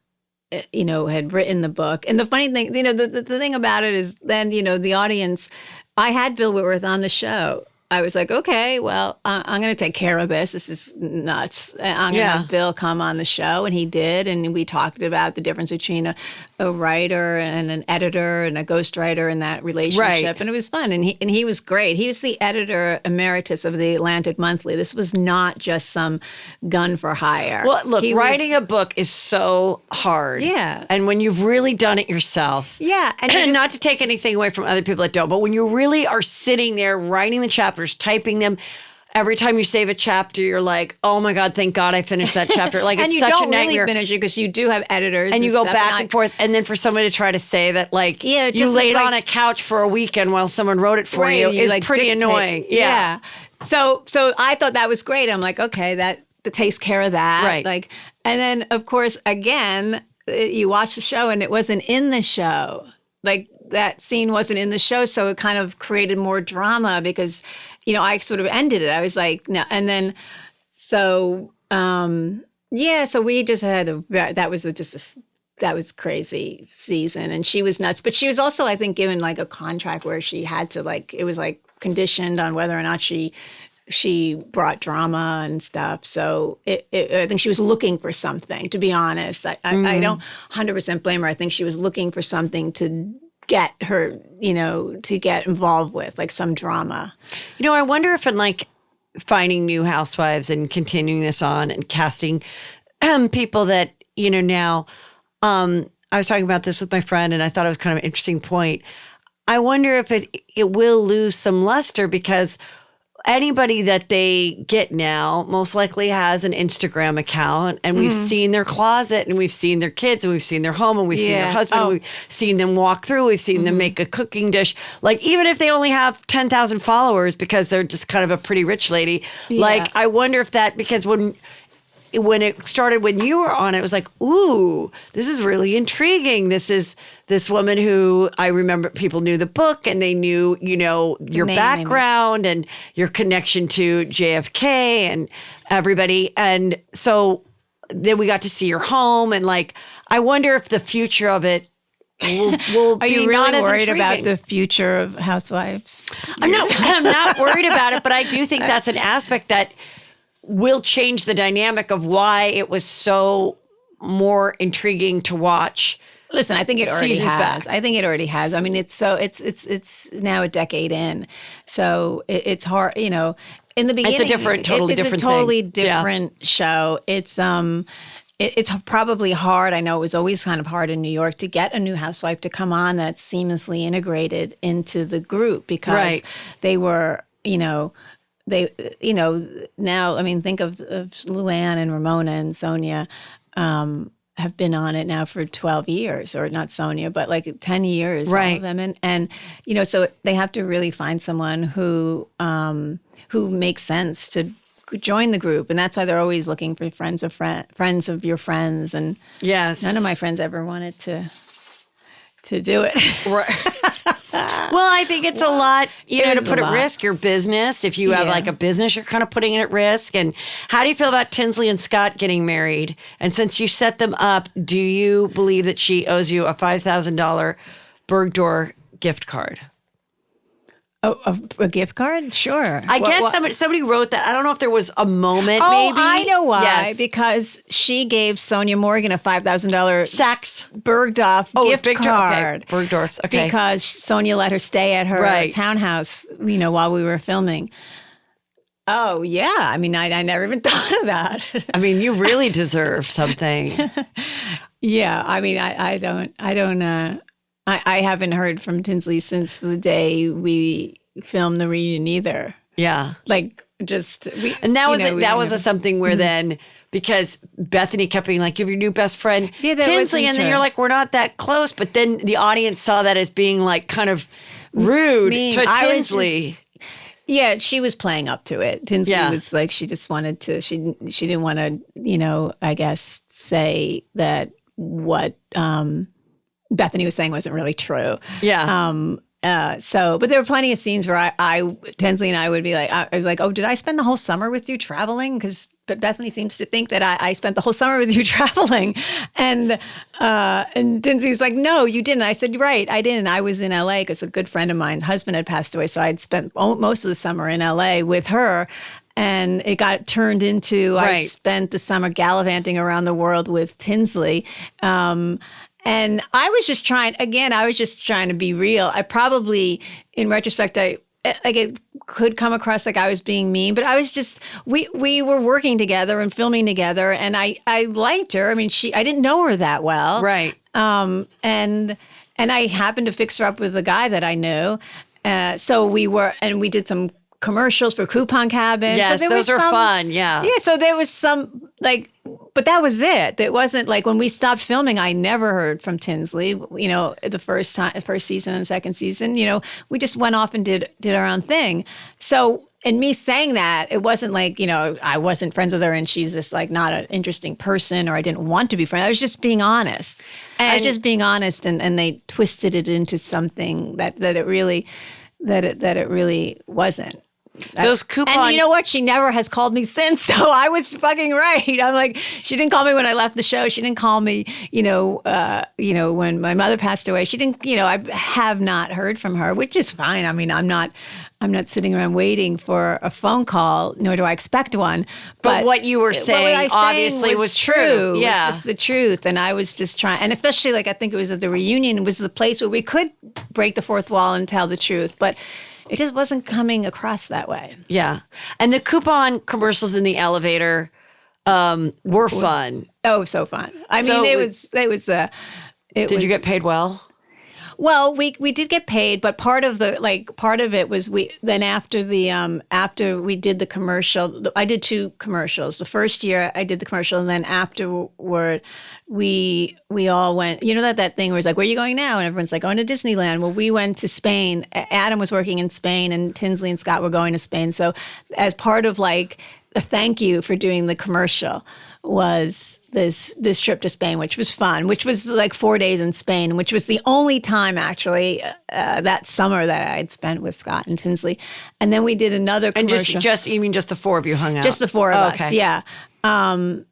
written the book. And the funny thing, the thing about it is then, the audience, I had Bill Whitworth on the show. I was like, okay, well, I'm going to take care of this. This is nuts. I'm going to have Bill come on the show. And he did. And we talked about the difference between a writer and an editor and a ghostwriter in that relationship. Right. And it was fun. And he was great. He was the editor emeritus of the Atlantic Monthly. This was not just some gun for hire. Well, look, writing a book is so hard. Yeah. And when you've really done it yourself. Yeah. And not to take anything away from other people that don't, but when you really are sitting there writing the chapters, typing them, every time you save a chapter, you're like, oh my God, thank God I finished that chapter. It's such a nightmare. And you don't really finish it because you do have editors. And you go back and forth. And then for someone to try to say that you laid on a couch for a weekend while someone wrote it for you is pretty annoying. Yeah. So I thought that was great. I'm like, okay, that takes care of that. Right. And then of course, again, you watch the show and it wasn't in the show. That scene wasn't in the show. So it kind of created more drama because I sort of ended it. I was like, no. And then, so Yeah, so we just had that was crazy season, and she was nuts. But she was also, I think, given like a contract where she had to like, it was like conditioned on whether or not she brought drama and stuff. So I think she was looking for something, to be honest. I don't 100% blame her. I think she was looking for something to get her, to get involved with, like some drama. I wonder if in like finding new housewives and continuing this on and casting people that, now, I was talking about this with my friend and I thought it was kind of an interesting point. I wonder if it will lose some luster because anybody that they get now most likely has an Instagram account, and we've seen their closet and we've seen their kids and we've seen their home and we've seen their husband. We've seen them walk through. We've seen them make a cooking dish. Like, even if they only have 10,000 followers because they're just kind of a pretty rich lady. Yeah. Like, I wonder if that, because when it started, when you were on it was like, ooh, this is really intriguing. This is this woman who I remember people knew the book and they knew, your background and your connection to JFK and everybody. And so then we got to see your home, and like, I wonder if the future of it will Are be you not really as worried intriguing. about the future of Housewives? I'm not worried about it, but I do think that's an aspect that will change the dynamic of why it was so more intriguing to watch. Listen, I think it already Seasons has. back. I think it already has. I mean, it's now a decade in, so it's hard. In the beginning, It's a totally it's different a totally thing. Yeah. different show. It's probably hard. I know it was always kind of hard in New York to get a new housewife to come on that's seamlessly integrated into the group because they were, now, I mean, think of Luanne and Ramona and Sonia have been on it now for 12 years, or not Sonia, but like 10 years, all of them. And so they have to really find someone who makes sense to join the group. And that's why they're always looking for friends of your friends. And Yes. none of my friends ever wanted to do it. Right. Well, I think it's a lot, to put at risk your business. If you have like a business, you're kind of putting it at risk. And how do you feel about Tinsley and Scott getting married? And since you set them up, do you believe that she owes you a $5,000 Bergdorf gift card? A gift card? Sure. I guess somebody wrote that. I don't know if there was a moment, Oh, maybe. I know why. Yes. Because she gave Sonia Morgan a $5,000 Saks. Bergdorf gift card. Okay. Bergdorf's. Okay. Because Sonia let her stay at her townhouse, while we were filming. Oh, yeah. I mean, I never even thought of that. I mean, you really deserve something. Yeah. I mean, I haven't heard from Tinsley since the day we filmed the reunion either. Yeah. Like, just and that was something where then, because Bethenny kept being like, you have your new best friend Tinsley, and then you're like, we're not that close, but then the audience saw that as being like kind of rude to Tinsley. Yeah, she was playing up to it. Tinsley was like, she just wanted to, she didn't want to, I guess, say that what Bethenny was saying wasn't really true. Yeah. But there were plenty of scenes where Tinsley and I would be like, I was like, oh, did I spend the whole summer with you traveling? Because Bethenny seems to think that I spent the whole summer with you traveling. And Tinsley was like, no, you didn't. I said, right, I didn't. I was in LA because a good friend of mine's husband had passed away. So I'd spent most of the summer in LA with her. And it got turned into, I spent the summer gallivanting around the world with Tinsley. And I was just trying to be real. I probably, in retrospect, it could come across like I was being mean, but I was just, we were working together and filming together, and I liked her. I mean, I didn't know her that well. Right. And I happened to fix her up with a guy that I knew. So we did some commercials for Coupon Cabin. Yes, so those are fun. Yeah. Yeah. So there was some but that was it. It wasn't like when we stopped filming, I never heard from Tinsley, the first season and second season, we just went off and did our own thing. So, and me saying that, it wasn't like, I wasn't friends with her and she's just like not an interesting person, or I didn't want to be friends. I was just being honest. And they twisted it into something that it really wasn't. Those coupon. And you know what? She never has called me since. So I was fucking right. I'm like, she didn't call me when I left the show. She didn't call me, when my mother passed away. She didn't, I have not heard from her, which is fine. I mean, I'm not sitting around waiting for a phone call, nor do I expect one. But what you were saying obviously was true. Yeah. It was just the truth. And I was just trying, and especially I think it was at the reunion, it was the place where we could break the fourth wall and tell the truth. But it just wasn't coming across that way. Yeah. And the coupon commercials in the elevator were fun. Oh, so fun. I mean, did you get paid well? Well, we did get paid, but part of it was after we did the commercial, I did 2 commercials. The first year I did the commercial, and then afterward we all went, that thing where it's like, where are you going now? And everyone's like, going to Disneyland. Well, we went to Spain. Adam was working in Spain, and Tinsley and Scott were going to Spain. So as part of like a thank you for doing the commercial was this trip to Spain, which was fun, which was like 4 days in Spain, which was the only time actually that summer that I had spent with Scott and Tinsley. And then we did another commercial. And you mean just the 4 of you hung out? Just the 4 of us, yeah. And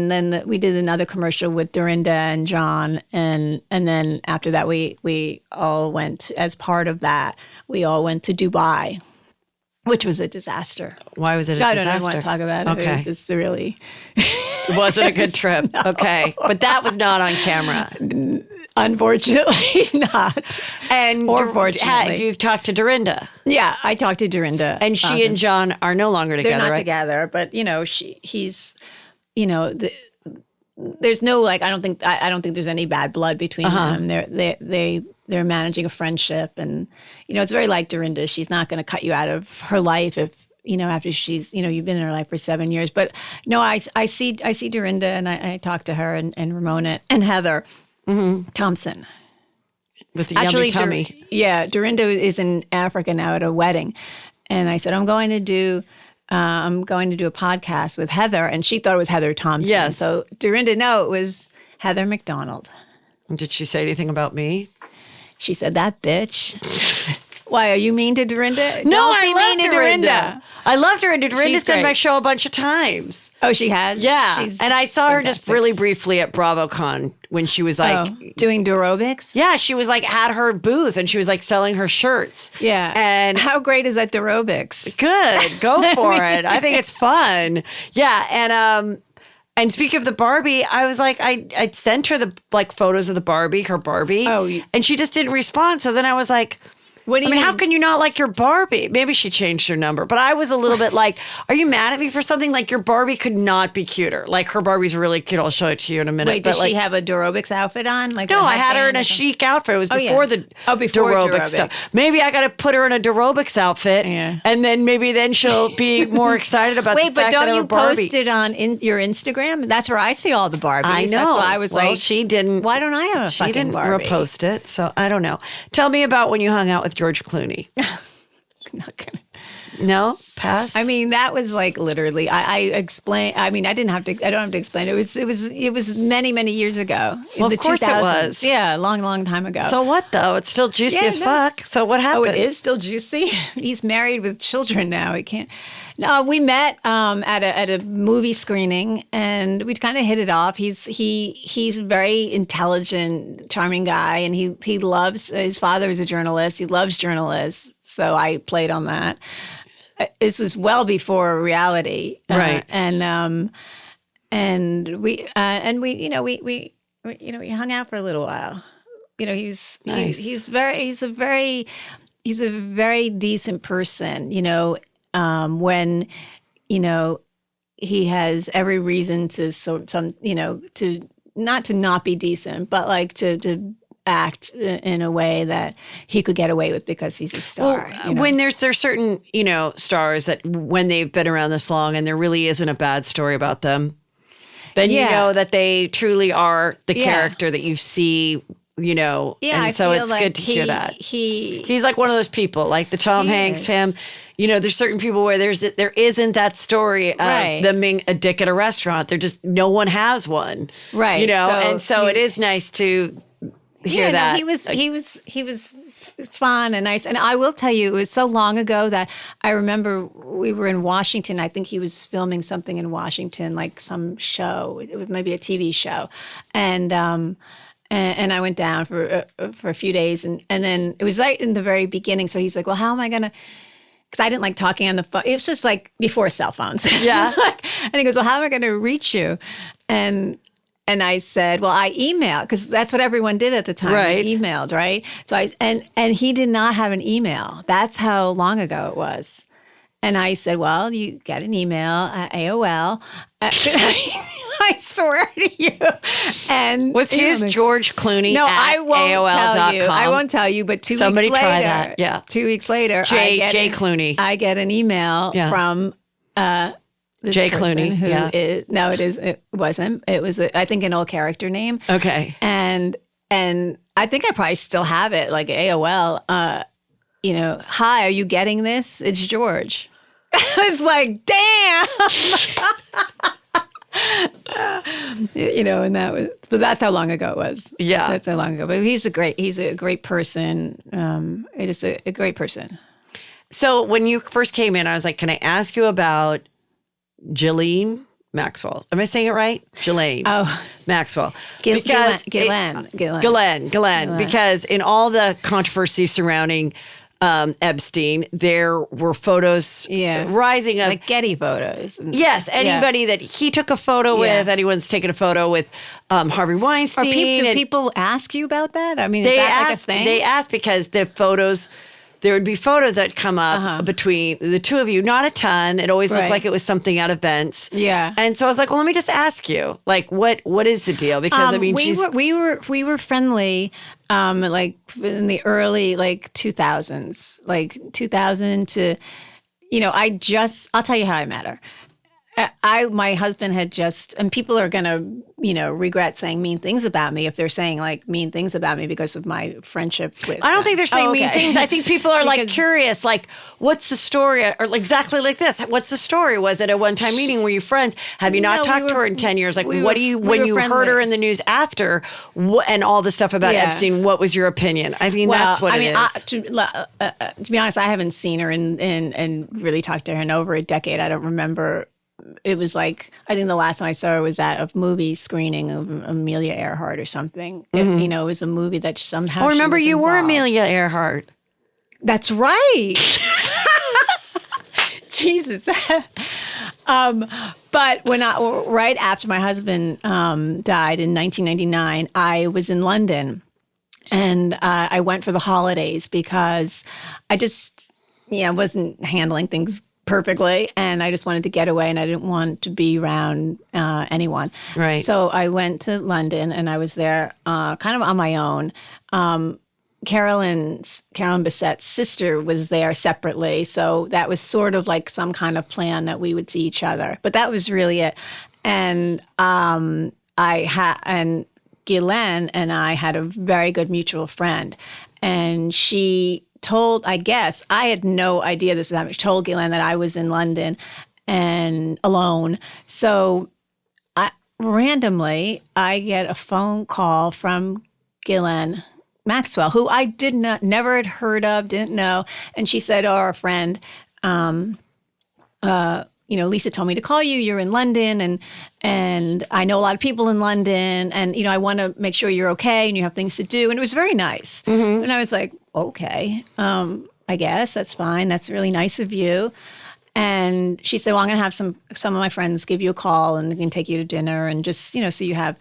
then we did another commercial with Dorinda and John, and then after that we all went, as part of that, we all went to Dubai, which was a disaster. Why was it a disaster? I don't want to talk about it. Okay. It was really... It wasn't a good trip. No. Okay. But that was not on camera. Unfortunately not. Or fortunately. You talked to Dorinda. Yeah, I talked to Dorinda. And she and John are no longer together, They're not right? together, but he's... there's no I don't think there's any bad blood between them. They're managing a friendship, and it's very like Dorinda. She's not going to cut you out of her life if after she's you've been in her life for 7 years. But no, I see Dorinda, and I talk to her and Ramona and Heather Thompson with the yummy tummy. Dorinda is in Africa now at a wedding, and I said I'm going to do a podcast with Heather, and she thought it was Heather Thompson. Yes. So Dorinda, no, it was Heather McDonald. Did she say anything about me? She said, that bitch. Why, are you mean to Dorinda? No, Don't I be love mean to Dorinda. I love Dorinda. Dorinda's done great. my show a bunch of times. Oh, she has? Yeah. And I saw her just fantastic. really briefly at BravoCon when she was like... doing aerobics? Yeah, she was like at her booth and she was like selling her shirts. Yeah. And how great is that aerobics? Good. Go for it. I think it's fun. Yeah. And speaking of the Barbie, I was like, I sent her the photos of her Barbie. And she just didn't respond. So then I was like... What do you mean? How can you not like your Barbie? Maybe she changed her number, but I was a little bit like, are you mad at me for something? Like, your Barbie could not be cuter. Like, her Barbie's really cute. I'll show it to you in a minute. Wait, does she have a aerobics outfit on? No, I had her in a chic outfit. It was before the before aerobics stuff. Maybe I got to put her in a aerobics outfit, and then she'll be more excited about the fact that I have a Barbie. Wait, but don't you post it on your Instagram? That's where I see all the Barbies. I know. That's why I was like, she didn't. Why don't I have a fucking Barbie? She didn't repost it, so I don't know. Tell me about when you hung out with George Clooney. Not gonna. No, pass. I mean, that was like literally. I explained. I mean, I don't have to explain it. It was many years ago. Well, of course 2000s. It was. Yeah, a long time ago. So what though? It's still juicy as fuck. So what happened? Oh, it is still juicy. He's married with children now. He can't. No, we met at a movie screening, and we kind of hit it off. He's a very intelligent, charming guy, and he loves. His father is a journalist. He loves journalists, so I played on that. This was well before reality, right? And we hung out for a little while. He's nice. He's a very decent person. When he has every reason to to not be decent, but like to act in a way that he could get away with because he's a star. Well, when there's certain stars that when they've been around this long and there really isn't a bad story about them, then you know that they truly are the character that you see. And so it's good to hear that he's like one of those people, like the Tom Hanks, him. There's certain people where there isn't that story of them being a dick at a restaurant. They're just no one has one, right? And so it is nice to hear that. He was fun and nice. And I will tell you, it was so long ago that I remember we were in Washington. I think he was filming something in Washington, like some show. It was maybe a TV show. And I went down for a few days. And then it was right in the very beginning. So he's like, well, how am I going to, because I didn't like talking on the phone. It was just like before cell phones. Yeah. And he goes, well, how am I going to reach you? And I said, well, I emailed, because that's what everyone did at the time. Right. They emailed, right? So and he did not have an email. That's how long ago it was. And I said, well, you get an email at AOL. I swear to you. And was his George Clooney? No, at I won't AOL.com? tell you. I won't tell you. But Somebody weeks later, try that. Yeah. 2 weeks later, Jay Clooney. I get an email from this Jay person Clooney. who Yeah. It wasn't. It was I think an old character name. Okay. And I think I probably still have it, like AOL. Hi, are you getting this? It's George. I was like, damn. But that's how long ago it was. Yeah. That's how long ago. But he's a great person. It is a great person. So when you first came in, I was like, can I ask you about Ghislaine Maxwell? Am I saying it right? Ghislaine Maxwell. Ghislaine. Because in all the controversy surrounding Epstein, there were photos rising of like Getty photos. Yes, anybody that he took a photo with, anyone's taken a photo with Harvey Weinstein. Do people ask you about that? I mean, is that like a thing? They asked because the photos, there would be photos that come up between the two of you. Not a ton. It always looked like it was something out of Vents. Yeah. And so I was like, well, let me just ask you, like, what is the deal? Because I mean, we were friendly, like in the early 2000s, like 2000 to, I'll tell you how I met her. My husband had just, and people are going to, regret saying mean things about me if they're saying like mean things about me because of my friendship with. I don't think they're saying mean things. I think people are like curious, like, what's the story? Or exactly like this. What's the story? Was it a one-time meeting? Were you friends? Have you not talked to her in 10 years? Like, when you heard her in the news after and all the stuff about Epstein, what was your opinion? I mean, that's what it is. To be honest, I haven't seen her and really talked to her in over a decade. I don't remember. It was like, I think the last time I saw her was at a movie screening of Amelia Earhart or something. It was a movie that somehow. Oh, remember you were Amelia Earhart. That's right. Jesus. But right after my husband died in 1999, I was in London, and I went for the holidays because I just wasn't handling things perfectly, and I just wanted to get away, and I didn't want to be around anyone. Right. So I went to London, and I was there kind of on my own. Caroline Bessette's sister was there separately, so that was sort of like some kind of plan that we would see each other. But that was really it. And Ghislaine and I had a very good mutual friend, and she told, I guess, I had no idea this was happening. She told Ghislaine that I was in London and alone. So randomly, I get a phone call from Ghislaine Maxwell, who I never had heard of, didn't know. And she said, our friend, Lisa told me to call you. You're in London, and I know a lot of people in London, and I want to make sure you're okay and you have things to do. And it was very nice. Mm-hmm. And I was like, okay, I guess that's fine. That's really nice of you. And she said, well, I'm going to have some of my friends give you a call, and they can take you to dinner, and just so you have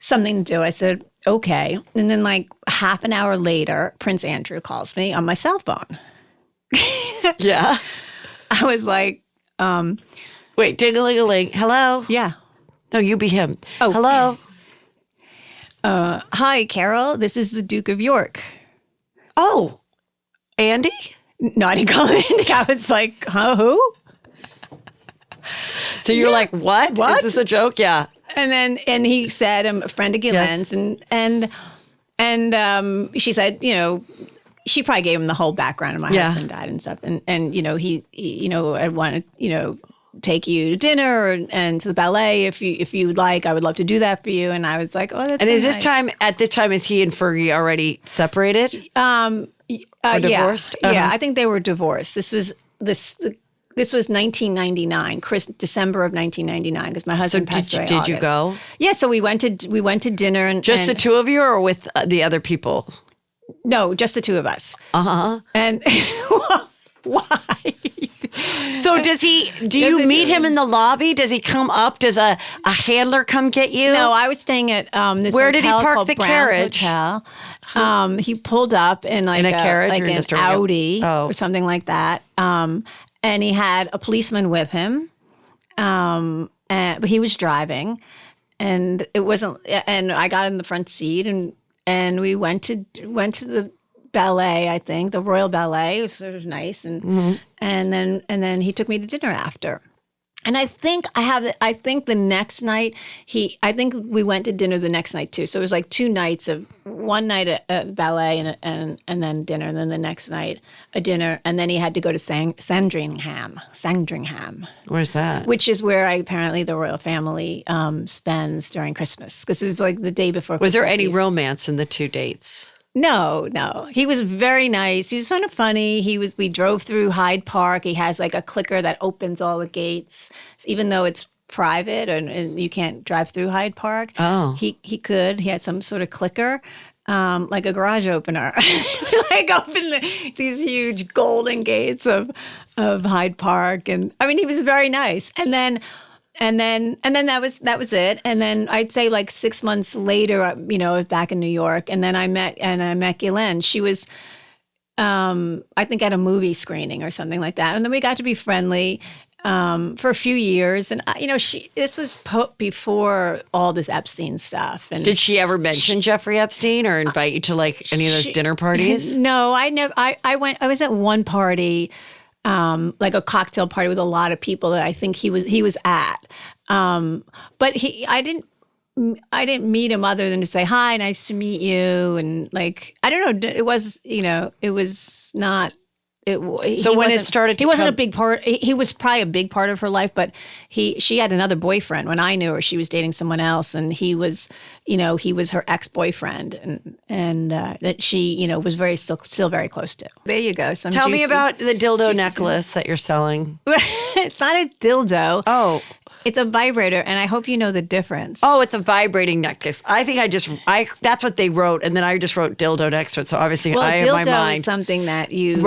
something to do. I said, okay. And then like half an hour later, Prince Andrew calls me on my cell phone. Yeah. I was like, wait, ding-a-ling-a-ling. Hello? Yeah. No, you be him. Oh. Hello? Hi, Carol. This is the Duke of York. Oh, Andy? No, I didn't call him Andy. I was like, huh, who? So you're like, what? What? Is this a joke? Yeah. And he said, I'm a friend of Ghislaine's, yes. and she said, she probably gave him the whole background of my husband died and stuff. And he I wanted, take you to dinner and to the ballet if you would like. I would love to do that for you. And I was like, oh, that's And so is nice. this time, at this time, is he and Fergie already separated? Or divorced? Yeah, I think they were divorced. This was 1999, December of 1999, because my husband passed away. Did you go? Yeah, so we went to dinner and Just the two of you, or with the other people? No, just the two of us. And why? So do you meet him in the lobby? Does he come up? Does a handler come get you? No, I was staying at this Where did he hotel park called the Brown's carriage? Hotel. He pulled up in like In a carriage like or an just a Audi Oh. or something like that. And he had a policeman with him. But he was driving, and it wasn't. And I got in the front seat, and we went to the ballet. I think the Royal Ballet. It was sort of nice, and then he took me to dinner after. And I think the next night I think we went to dinner the next night too. So it was like 2 nights of one night at ballet and then dinner, and then the next night a dinner, and then he had to go to Sandringham, Where's that? which is where apparently the royal family spends during Christmas, because it was like the day before. Was there Christmas any Eve. romance in the 2 dates? No. He was very nice. He was kind of funny. We drove through Hyde Park. He has like a clicker that opens all the gates, even though it's private and you can't drive through Hyde Park. Oh. He could. He had some sort of clicker, like a garage opener. Like open these huge golden gates of Hyde Park. And I mean, he was very nice. And then that was it. And then I'd say like 6 months later, I was back in New York, and then I met Guylaine. She was, I think, at a movie screening or something like that. And then we got to be friendly for a few years. And this was before all this Epstein stuff. And Did she ever mention Jeffrey Epstein or invite you to like any of those dinner parties? No, I never. I was at one party. Like a cocktail party with a lot of people that I think he was at. But I didn't meet him other than to say, hi, nice to meet you. And like, I don't know, it was not, So when it started to he wasn't come- a big part. He was probably a big part of her life, but she had another boyfriend when I knew her. She was dating someone else, and he was her ex-boyfriend, and that she, was still very close to. There you go. Tell me about the dildo necklace that you're selling. It's not a dildo. Oh. It's a vibrator, and I hope you know the difference. Oh, it's a vibrating necklace. I think that's what they wrote, and then I just wrote dildo next to it. So obviously, well, I dildo have my mind. is something that you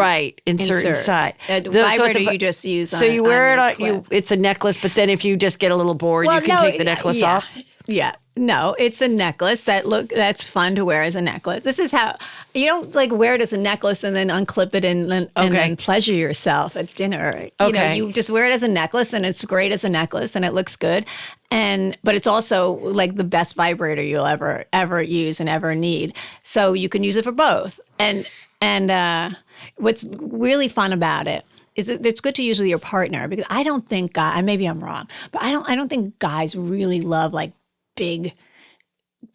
insert inside. A So it's vibrator you just use. So you wear it on your clip. it's a necklace, but then if you just get a little bored, you can take the necklace off. Yeah. No, it's a necklace that's fun to wear as a necklace. This is how you don't like wear it as a necklace and then unclip it and then pleasure yourself at dinner. You just wear it as a necklace, and it's great as a necklace, and it looks good. But it's also like the best vibrator you'll ever use and ever need. So you can use it for both. And what's really fun about it is that it's good to use with your partner, because I don't think maybe I'm wrong, but I don't think guys really love like big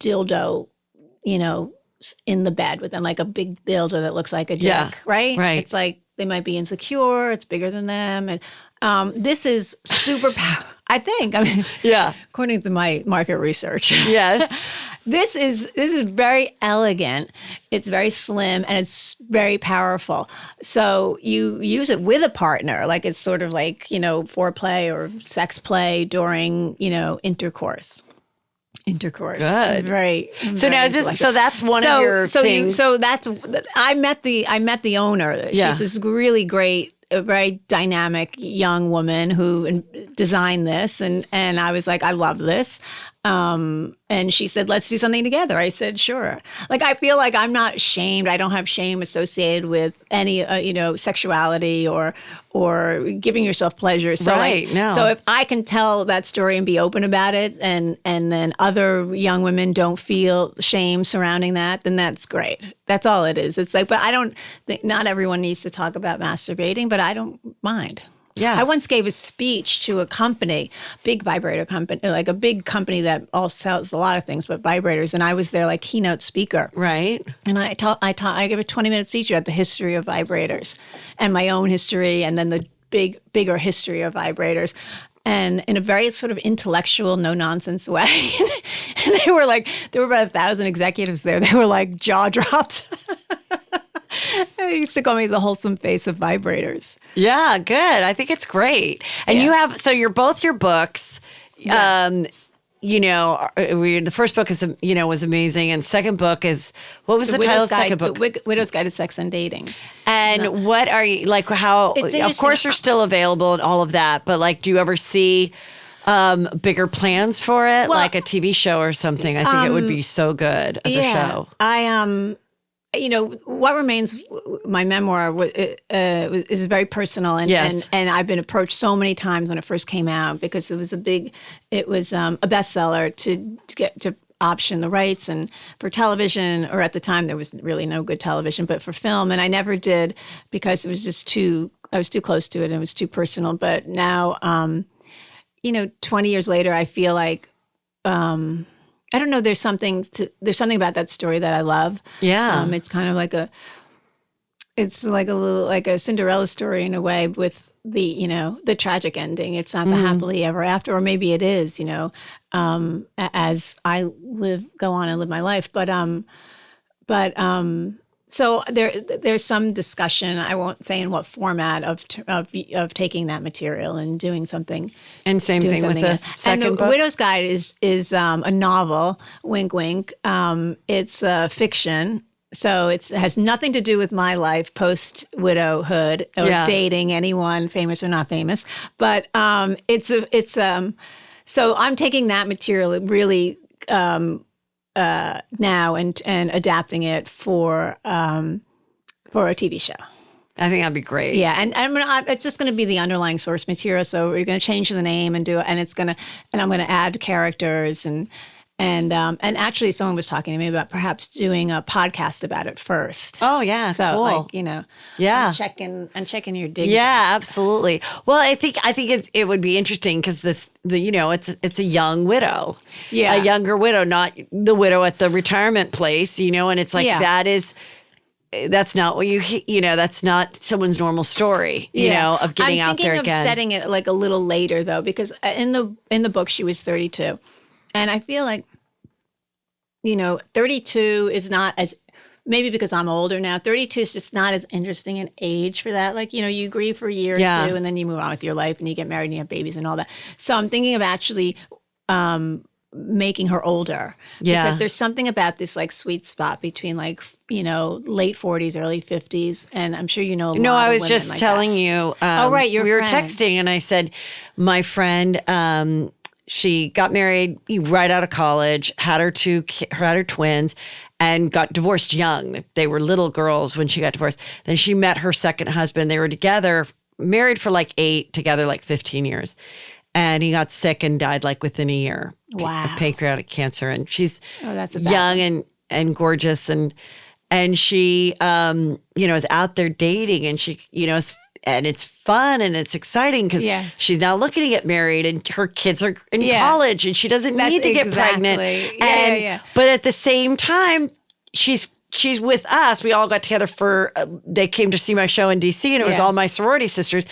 dildo, in the bed with them, like a big dildo that looks like a dick, right? Right. It's like they might be insecure. It's bigger than them, and this is super power. I think. I mean, Yeah. according to my market research, Yes. This is very elegant. It's very slim, and it's very powerful. So you use it with a partner, like it's sort of like foreplay or sex play during intercourse. Good. Very. So now that's one of your things. I met the owner. Yeah. She's this really great, a very dynamic young woman who designed this, and I was like, I love this. And she said, let's do something together. I said, sure. Like, I feel like I'm not shamed. I don't have shame associated with any, sexuality or giving yourself pleasure. So Right, no. So if I can tell that story and be open about it, and then other young women don't feel shame surrounding that, then that's great. That's all it is. It's like, but I don't think, not everyone needs to talk about masturbating, but I don't mind. Yeah. I once gave a speech to a company, big vibrator company, like a big company that all sells a lot of things, but vibrators. And I was their like keynote speaker. Right. And I gave a 20-minute speech about the history of vibrators and my own history, and then the bigger history of vibrators. And in a very sort of intellectual, no nonsense way. And there were about 1,000 executives there. They were like jaw dropped. They used to call me the wholesome face of vibrators. Yeah, good. I think it's great. And you have, so you're both your books. Yes. The first book is, was amazing. And second book is, what was the title of the second book? Widow's Guide to Sex and Dating. And what are you, like how, of course you're still available and all of that, but like, do you ever see bigger plans for it? Well, like a TV show or something? I think it would be so good as a show. What Remains, my memoir, is very personal, and I've been approached so many times when it first came out because it was a bestseller to get to option the rights and for television, or at the time there was really no good television, but for film, and I never did because it was just I was too close to it and it was too personal. But now, 20 years later, I feel like. I don't know. There's something about that story that I love. Yeah. It's kind of like it's like a little, like a Cinderella story in a way with the tragic ending. It's not the happily ever after, or maybe it is, as I go on and live my life. So there's some discussion. I won't say in what format of taking that material and doing something. And same thing with the second book. Widow's Guide is a novel. Wink, wink. It's fiction, so it has nothing to do with my life post widowhood or dating anyone, famous or not famous. But so I'm taking that material really. Now and adapting it for a TV show. I think that'd be great. Yeah, and it's just going to be the underlying source material. So we're going to change the name and I'm going to add characters and actually someone was talking to me about perhaps doing a podcast about it first. Oh yeah, so cool. I'm checking your digs. Yeah, absolutely. Well, I think it would be interesting because it's a young widow, a younger widow, not the widow at the retirement place, and it's like that's not what that's not someone's normal story, of getting out there again. I'm thinking of setting it like a little later though, because in the book she was 32. And I feel like, 32 is not as, maybe because I'm older now, 32 is just not as interesting an age for that. Like, you grieve for a year or two and then you move on with your life and you get married and you have babies and all that. So I'm thinking of actually making her older. Yeah. Because there's something about this like sweet spot between like, late 40s, early 50s. And I'm sure a lot No, I of was women just like telling that. you. Oh, right. We were texting and I said, my friend, she got married right out of college, had her twins, and got divorced young. They were little girls when she got divorced. Then she met her second husband. They were together, married for like 8, together like 15 years. And he got sick and died like within a year. Wow. Of pancreatic cancer. And she's that's young and gorgeous. And she, is out there dating and she, and it's fun and it's exciting because she's now looking to get married and her kids are in college and she doesn't need to get pregnant. But at the same time, she's with us. We all got together they came to see my show in DC and it was all my sorority sisters.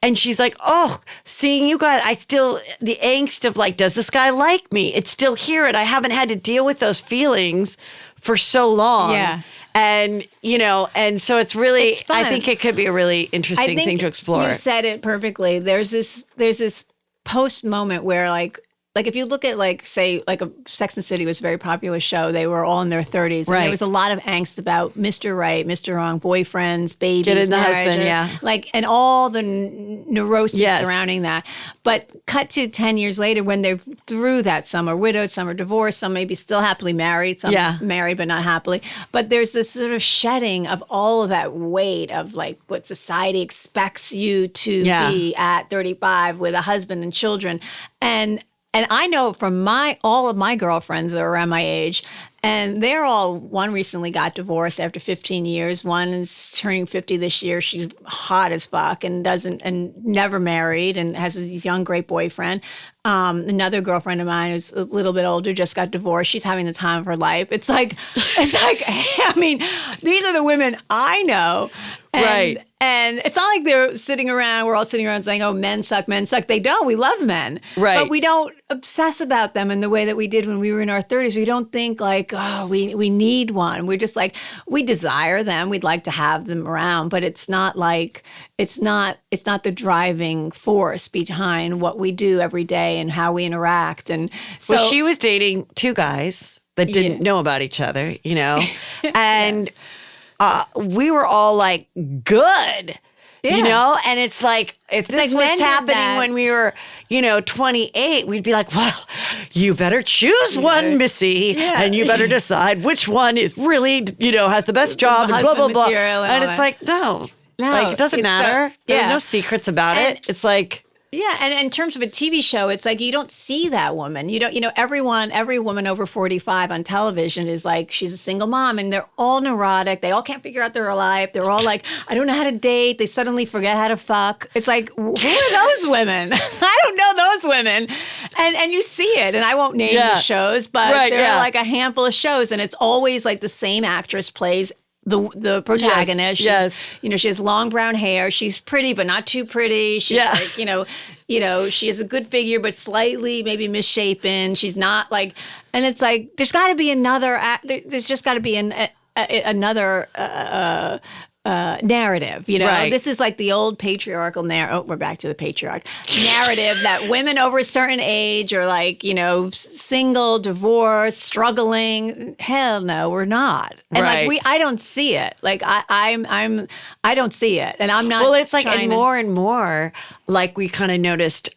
And she's like, oh, seeing you guys, the angst of like, does this guy like me? It's still here and I haven't had to deal with those feelings for so long. Yeah. And, and so it's really, I think it could be a really interesting thing to explore. You said it perfectly. There's this post moment where like if you look at like, say, like a Sex and the City was a very popular show. They were all in their 30s. And there was a lot of angst about Mr. Right, Mr. Wrong, boyfriends, babies, getting the marriage, husband, like, and all the neuroses surrounding that. But cut to 10 years later when they're through that, some are widowed, some are divorced, some maybe still happily married, some married but not happily. But there's this sort of shedding of all of that weight of like what society expects you to be at 35 with a husband and children. And I know from all of my girlfriends that are around my age, and one recently got divorced after 15 years. One is turning 50 this year. She's hot as fuck and never married and has a young, great boyfriend. Another girlfriend of mine who's a little bit older just got divorced. She's having the time of her life. It's like, I mean, these are the women I know. Right. And it's not like they're sitting around, we're all sitting around saying, oh, men suck, men suck. They don't. We love men. Right. But we don't obsess about them in the way that we did when we were in our 30s. We don't think like, oh, we need one. We're just like, we desire them. We'd like to have them around. But it's not like, it's not the driving force behind what we do every day and how we interact. And so well, she was dating two guys that didn't know about each other, you know? And we were all like, good. You know, and it's like, if this like was happening when we were, 28, we'd be like, well, you better choose one, Missy, and you better decide which one is really, has the best job, and blah, blah, blah. And it's like, no, like, it doesn't matter. There's no secrets about it. It's like, yeah, and in terms of a TV show, it's like you don't see that woman. You don't, every woman over 45 on television is like, she's a single mom, and they're all neurotic. They all can't figure out their life. They're all like, I don't know how to date. They suddenly forget how to fuck. It's like, who are those women? I don't know those women. And you see it, and I won't name the shows, but there are like a handful of shows, and it's always like the same actress plays the protagonist. Yes. She has long brown hair. She's pretty, but not too pretty. She's like, she has a good figure, but slightly maybe misshapen. She's not like, and it's like, there's got to be another, there's just got to be another narrative, Right. This is like the old patriarchal narrative. Oh, we're back to the patriarch narrative that women over a certain age are like, single, divorced, struggling. Hell no, we're not. And like I don't see it. Like I don't see it, and I'm not. Well, it's like, and more, like we kind of noticed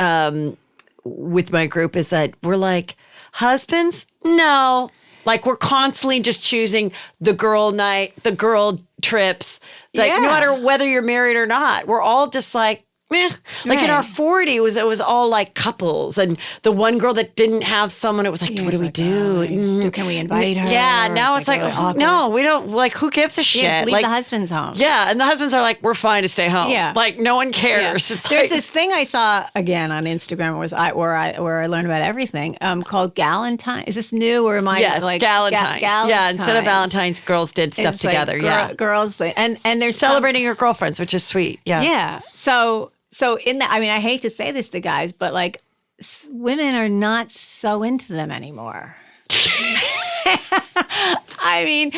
with my group is that we're like, husbands, no. Like, we're constantly just choosing the girl night, the girl trips. Like, no matter whether you're married or not, we're all just like, meh. Like, in our 40s, it was all like couples. And the one girl that didn't have someone, it was like, what do we do? Can we invite her? Yeah, now it's like, really no, we don't. Like, who gives a shit? Leave like, the husbands home. Yeah, and the husbands are like, we're fine to stay home. Yeah. Like, no one cares. It's There's like, this thing I saw again on Instagram where I learned about everything called Galentine. Is this new or am I like Galentine's. Yeah, instead of Valentine's, girls did stuff It's together. Like girls, and they're celebrating your girlfriends, which is sweet. Yeah. Yeah. So in that, I mean, I hate to say this to guys, but like women are not so into them anymore. I mean,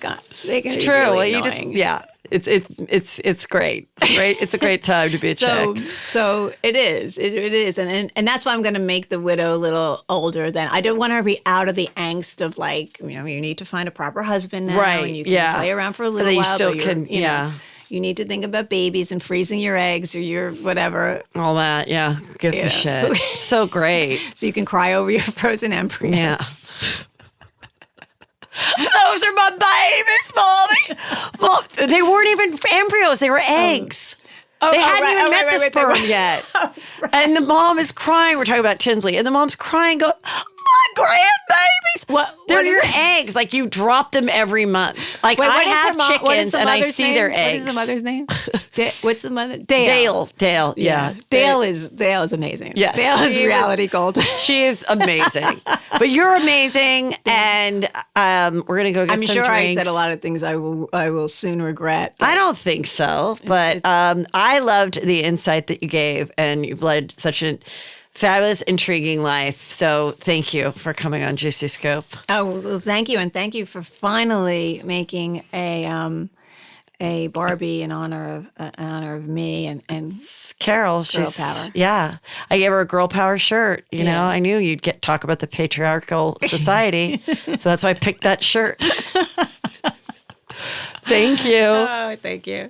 God, they can It's be true. really Well, you annoying. just it's great. It's great. It's a great time to be a chick. So it is. It is, and that's why I'm going to make the widow a little older. Than I don't want her to be out of the angst of like, you need to find a proper husband now, Right, and you can yeah. play around for a But little then you while. still but you're, can, you know, you need to think about babies and freezing your eggs or your whatever, All that, yeah. Who gives a shit? It's so great. so you can cry over your frozen embryos. Yeah. Those are my babies, Mommy. Mom, they weren't even embryos. They were eggs. They hadn't even met the sperm yet. And the mom is crying. We're talking about Tinsley. And the mom's crying, going, my grandbabies. They're your eggs. Like, you drop them every month. Like, I have chickens and I see their eggs. What is the mother's name? What's the mother? Dale. Dale, yeah. Dale is amazing. Yes. Dale is reality gold. She is amazing. But you're amazing. And we're going to go get I'm some sure drinks. I said a lot of things I will soon regret. I don't think so, but I loved the insight that you gave, and you've led such a fabulous, intriguing life. So thank you for coming on Juicy Scoop. Oh, well, thank you, and thank you for finally making a Barbie in honor of me and Carole. Girl She's power. Yeah, I gave her a girl power shirt. You know, I knew you'd talk about the patriarchal society, so that's why I picked that shirt. Thank you. Oh, thank you.